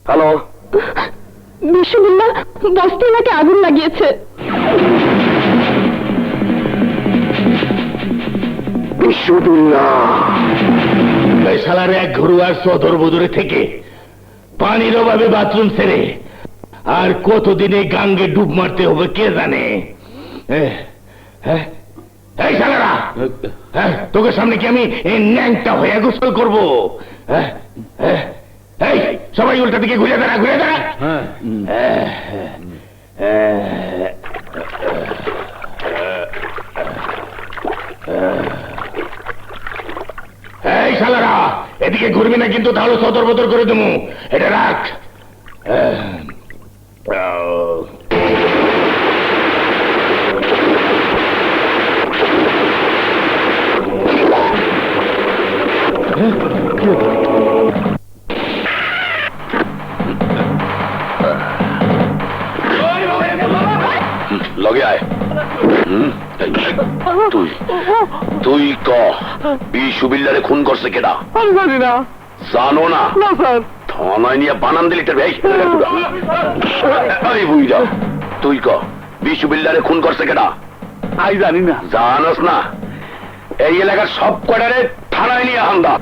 হ্যালো, বিশ্ববিল্লাহ বস্তি এলাকায় আগুন লাগিয়েছে। বিশ্ববিল্লাহ, শালার এক ঘরুয়ার সদর বদরে থেকে পানির অভাবে বাথরুম সেরে আর কতদিন এই গাঙ্গে ডুব মারতে হবে কে জানে। এই শালারা, তোকে সামনে কি আমি ন্যাংটা হয়ে গোসল করবো? এই সবাই উল্টা দিকে ঘুরে দাঁড়া, ঘুরে দাঁড়া। এই শালারা, এদিকে ঘুরবি না কিন্তু, তাহলে সদর বদর করে দেবো। এটা রাখ। লগে আয়। তুই তুই ক বিশুবিল্লারে খুন করছে কেডা? আমি জানি না। জানো না? না স্যার। থানায় নিয়ে বানান দিলি তোর ভাই। বুঝা, তুই ক বিশুবিল্লারে খুন করছে কেডা? আমি জানি না। জানোস না? এই এলাকার সব কটারে থানায় নিয়ে হামদা।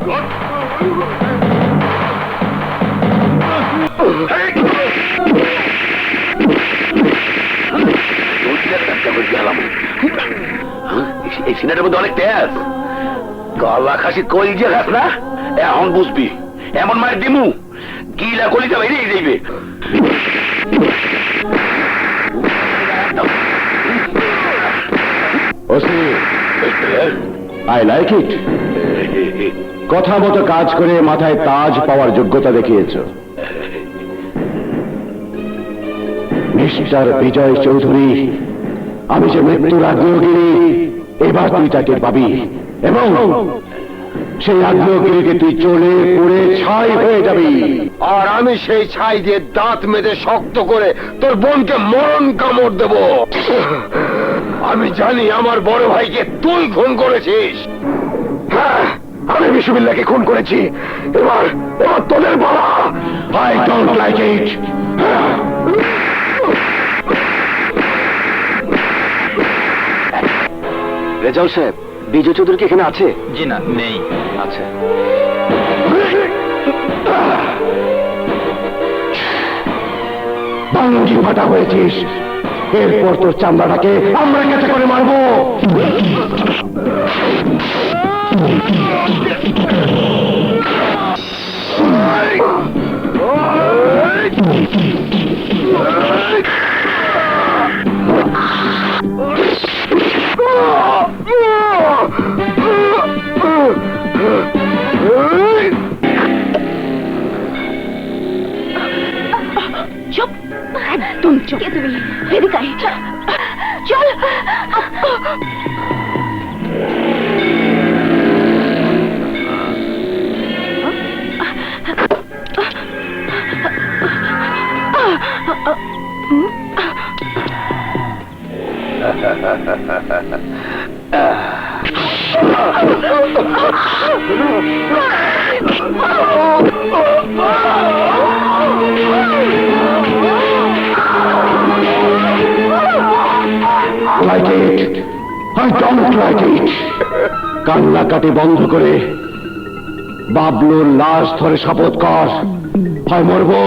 এই সিনেটার মধ্যে অনেক তেজ। গলা খাসি কলিজা খাস না, এখন বুঝবি। এমন মায়ের দিমু গিলা কলিজা বাইরে যাইবে। আই লাইক ইট। কথা মতো কাজ করে মাথায় তাজ পাওয়ার যোগ্যতা দেখিয়েছ। মিস্টার বিজয় চৌধুরী, আমি যে মৃত্যুর আগ্নেয়গিরি, এবার তুই তাকে পাবি, এবং সেই আগ্নেয়গিরিকে তুই চলে পড়ে ছাই হয়ে যাবি। আর আমি সেই ছাই দিয়ে দাঁত মেজে শক্ত করে তোর বোনকে মরণ কামড় দেব। আমি জানি আমার বড় ভাইকে তুই খুন করেছিস। হ্যাঁ, আমি বিশ্ববিল্লাহকে খুন করেছি। এবার এবার তোদের বলা। আই ডোন্ট লাইক ইট। রেজাউল সাহেব, বিজয় চৌধুরী কি এখানে আছে? জি না, নেই। আচ্ছা। বাংলি ফাটা হয়েছিস, এরপর তোর চামড়াটাকে আমরা কেটে করে মারবো। চুপ, একদম চুপ। তুমি এদিকে আয়। চল। Like it. I don't like it. কান্নাকাটি বন্ধ করে বাবলুর লাশ ধরে শপথ কর, হয় মরবো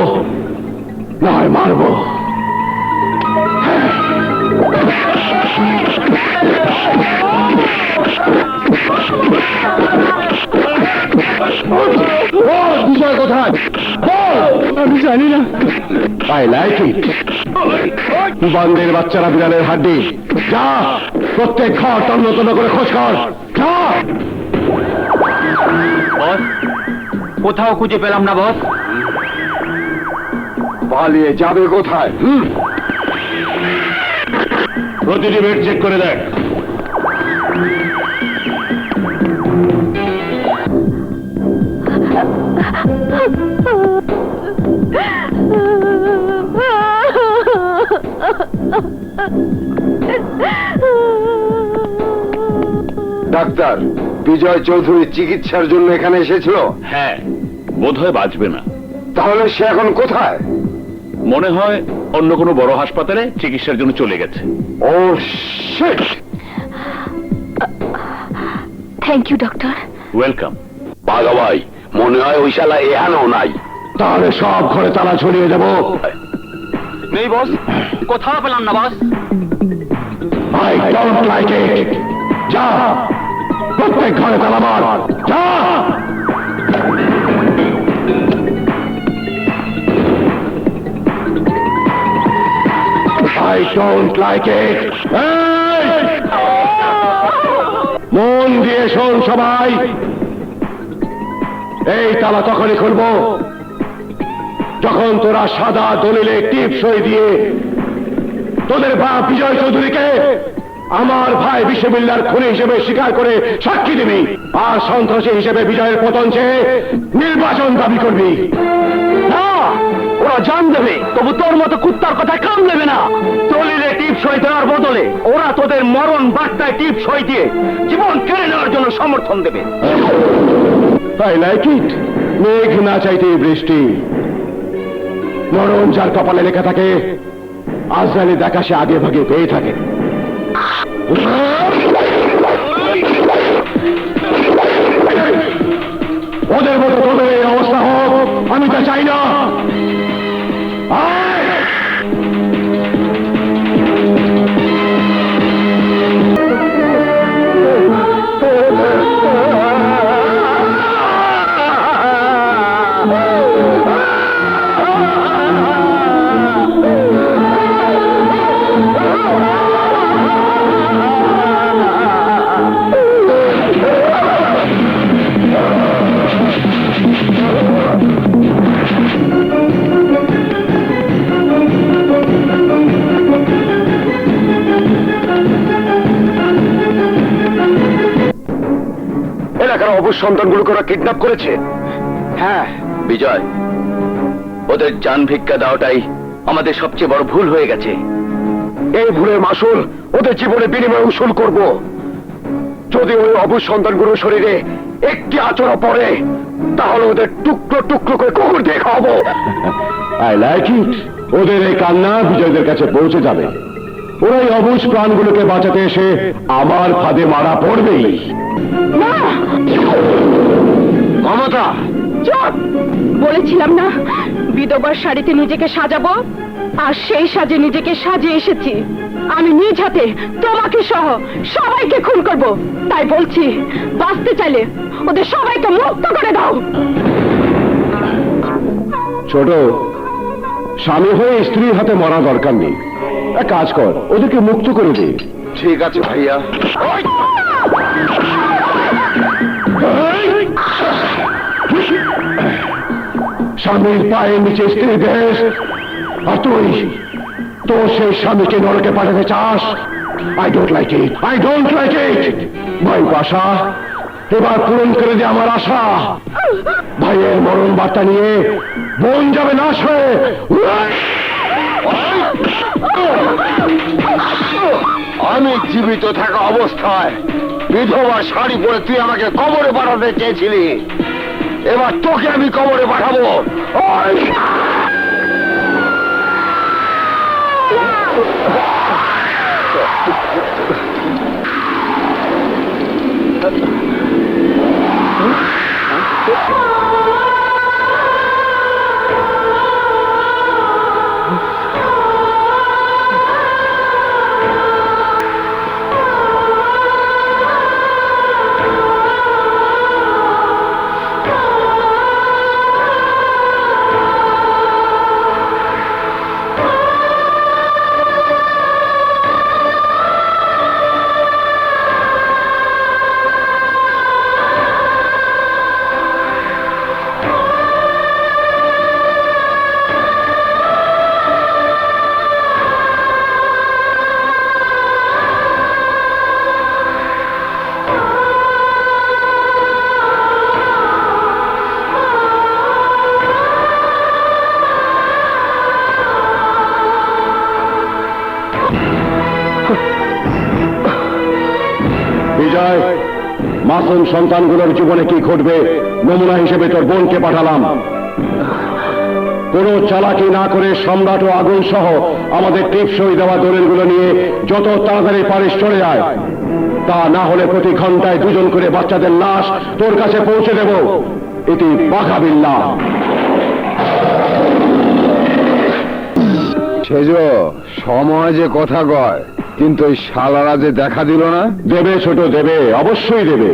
না হয় মারবো। বিষয় কোথায় বল? আমি জানি না। আই লাইক ইট। বন্ধের বাচ্চারা বিড়ালের হাড্ডি। যা, প্রত্যেক ঘর তন্ন তন্ন করে খোঁজ কর। যা। বস, কোথাও খুঁজে পেলাম না বস। পালিয়ে যাবে কোথায়? প্রতিটি বেড চেক করে দেখ। ডাক্তার, বিজয় চৌধুরী চিকিৎসার জন্য এখানে এসেছিল? হ্যাঁ, বোধহয় বাঁচবে না। তাহলে সে এখন কোথায়? মনে হয় অন্য কোনো বড় হাসপাতালে চিকিৎসার জন্য চলে গেছে। Oh shit! Thank you doctor. Welcome. বাঘা ভাই, মনে হয় ওই শালা এহানও নাই। তাহলে সব ঘরে তালা ছড়িয়ে দেবো। নেই বস, কোথাও পেলাম না বস। I don't like it. যা, প্রত্যেক ঘরে তালা মার, যা। I don't like it. এই! মন দিয়ে শোন সবাই, এই তালা তখনই খুলবো যখন তোরা সাদা দলিলে টিপ সই দিয়ে তোদের বাপ বিজয় চৌধুরীকে আমার ভাই বিশ্ববিল্লার খুনি হিসেবে স্বীকার করে সাক্ষী দিবি, আর সন্ত্রাসী হিসেবে বিজয়ের পতন চেয়ে নির্বাচন দাবি করবি। না, ওরা জান দেবে, তবু তোর মতো কুত্তার কথা কাম নেবে না। দলিলে টিপ সই দেওয়ার বদলে ওরা তোদের মরণ বার্তায় টিপ সই দিয়ে জীবন কেড়ে নেওয়ার জন্য সমর্থন দেবে। তাই লাইক ইট। মেঘ না চাইতে বৃষ্টি, মরণ যার কপালে লেখা থাকে আজরাইলে দেখা সে আগে ভাগে পেয়ে থাকে। ওদের মতো তোদের এই অবস্থা হোক আমি তা চাই না। এলাকার অবুঝ সন্তানগুলোকে ওরা কিডন্যাপ করেছে। হ্যাঁ বিজয়, ওদের জান ভিক্ষা দেওয়াটাই আমাদের সবচেয়ে বড় ভুল হয়ে গেছে। এই ভুলের মাসুল ওদের জীবনে বিনিময়ে উসুল করব। যদি ওই অবুঝ সন্তানগুলোর শরীরে একটি আচরণ পড়ে তাহলে ওদের টুকরো টুকরো করে কুকুর দিয়ে খাওয়াবো। আই লাইক ইট। ওদের এই কান্না বিজয়দের কাছে পৌঁছে যাবে। ওরা এই অবুঝ প্রাণগুলোকে বাঁচাতে এসে আমার ফাঁদে মারা পড়বেই। মমতা, চুপ! বলেছিলাম না বিধবার শাড়িতে নিজেকে সাজাবো, আর সেই সাজে নিজেকে সাজিয়ে এসেছি। আমি নিজ হাতে তোমাকে সহ সবাইকে খুন করব। তাই বলছি, বাঁচতে চাইলে ওদের সবাইকে মুক্ত করে দাও। ছোট, স্বামী হয়ে স্ত্রীর হাতে মরা দরকার নেই। এক কাজ কর, ওদেরকে মুক্ত করে দে। ঠিক আছে ভাইয়া। স্বামীর পায়ের নিচে স্ত্রী দেশ, আর তুই তোর সেই স্বামীকে নরকে পাঠাতে চাস। I don't like it, I don't like ইট। ভাই বাসা এবার পূরণ করে দে আমার আশা। ভাইয়ের মরণ বার্তা নিয়ে বোন যাবে নাশ হয়ে। আমি জীবিত থাকা অবস্থায় বিধবা শাড়ি পরে তুই আমাকে কবরে পাঠাতে চেয়েছিলি, এবার তোকে আমি কবরে পাঠাবো। বিজয়, মাসুম সন্তানগুলোর জীবনে কি ঘটবে নমুনা হিসেবে তোর বোনকে পাঠালাম। কোন চালাকি না করে সম্রাট ও আগুন সহ আমাদের টিপসই দেওয়া দলিলগুলো নিয়ে যত তাড়াতাড়ি পারিস চলে যায়। তা না হলে প্রতি ঘন্টায় দুজন করে বাচ্চাদের লাশ তোর কাছে পৌঁছে দেব। এটি বাঘা বিল্লাহ। সেজো সময় যে কথা কয়, কিন্তু ওই শালারা যে দেখা দিল না। দেবে ছোট, দেবে, অবশ্যই দেবে।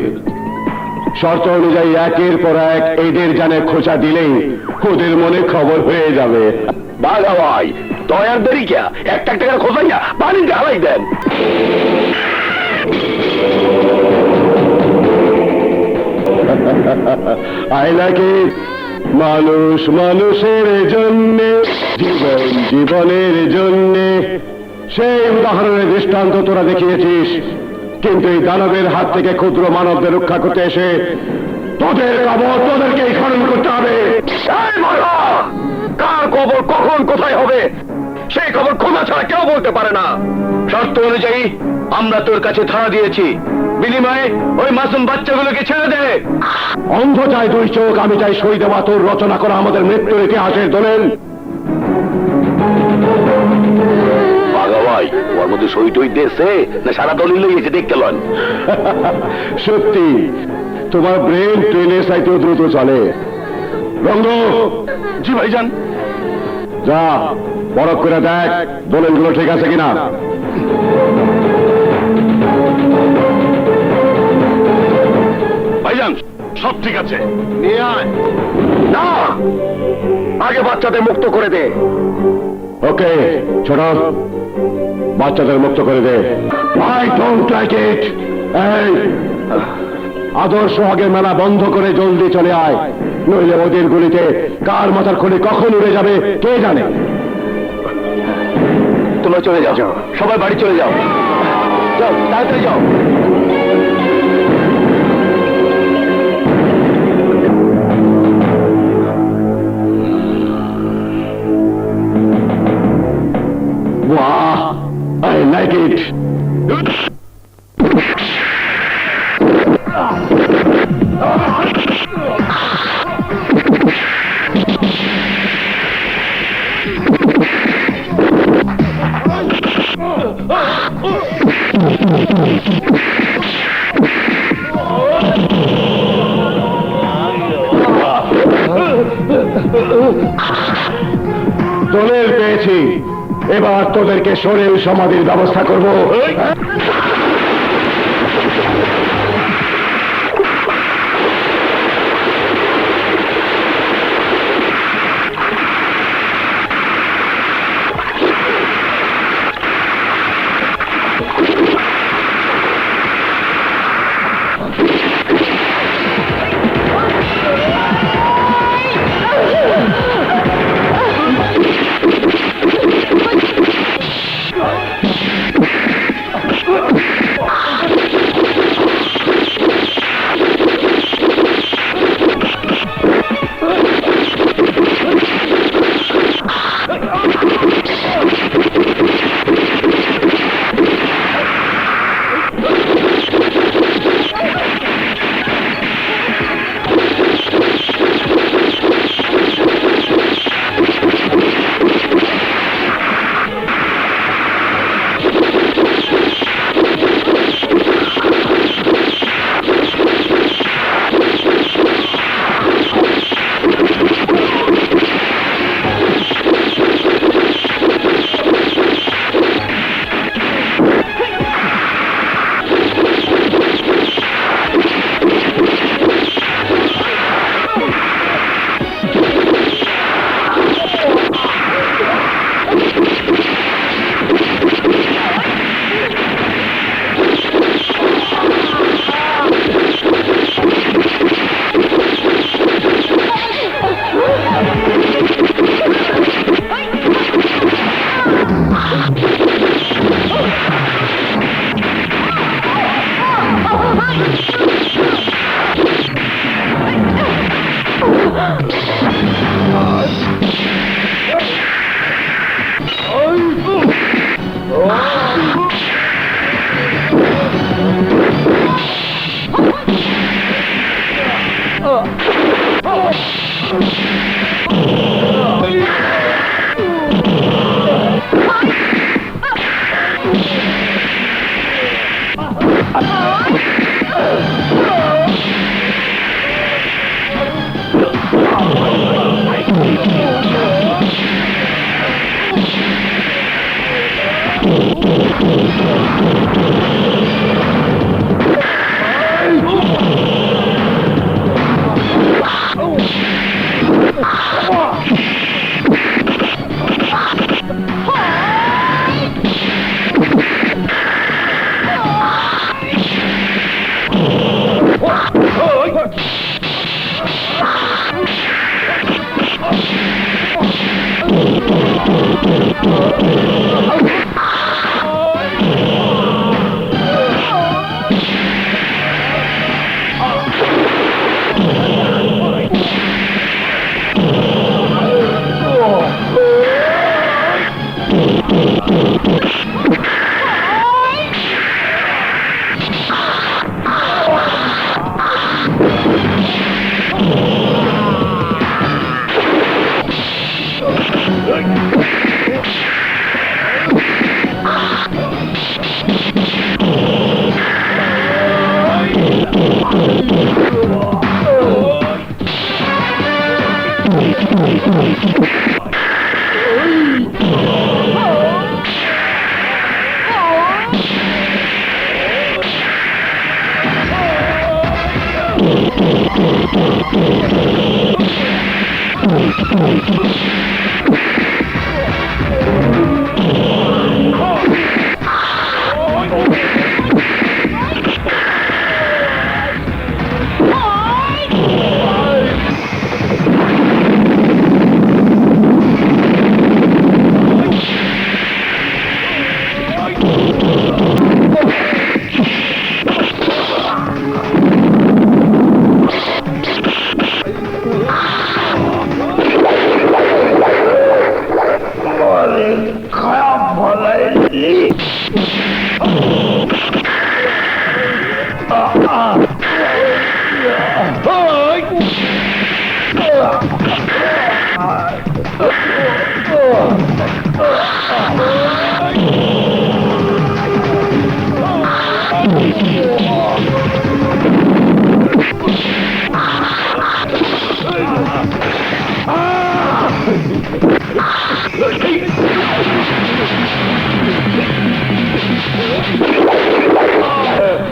শর্ত অনুযায়ী একের পর এক এদের জানে খোঁচা দিলেই ওদের মনে খবর হয়ে যাবে। বাঘা ভাই দয়ার দেরি কে, একটা একটা করে খোঁজাইয়া পানিতে হালাই দেন। আই লাইক ইট। মানুষ মানুষের জন্যে, জীবন জীবনের জন্যে, সেই উদাহরণের দৃষ্টান্ত তোরা দেখিয়েছিস। কিন্তু এই দানবের হাত থেকে ক্ষুদ্র মানবদের রক্ষা করতে এসে তোদের কবর তোদেরকেই খনন করতে হবে। কার কবর কখন কোথায় হবে সেই খবর খোঁজা ছাড়া কেউ বলতে পারে না। শর্ত অনুযায়ী আমরা তোর কাছে ধারা দিয়েছি, বিনিময়ে ওই মাসুম বাচ্চাগুলোকে ছেড়ে দে। অন্ধ চাই দুই চোখ, আমি চাই সই দেওয়া তোর রচনা করা আমাদের মৃত্যুর ইতিহাসের দলিল। বাঘা ভাই ওর মধ্যে সই টই দেশে না সারা দলিল লইয়েছে দেখতে লন। সত্যি তোমার ব্রেন ট্রেনের চাইতেও দ্রুত চলে। রঙ্গ, জি ভাইজান। যা পরখ করে দেখ দলিলগুলো ঠিক আছে কিনা। ভাইজান সব ঠিক আছে। নিয়ে আয়। না, আগে বাচ্চাদের মুক্ত করে দে। ওকে ছোট, বাচ্চাদের মুক্ত করে দে। I don't like it. এই আদর্শ আগের মেলা বন্ধ করে জলদি চলে আয়, নইলে ওদের গুলিতে কার মাথার খুলি কখন উড়ে যাবে কে জানে। তোমরা চলে যাও, সবাই বাড়ি চলে যাও। যাও তাড়াতাড়ি যাও। বাহ, আই লাইক ইট। দলের পেয়েছি, এবার তোদেরকে শরীর সমাধির ব্যবস্থা করব।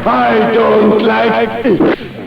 I don't like it.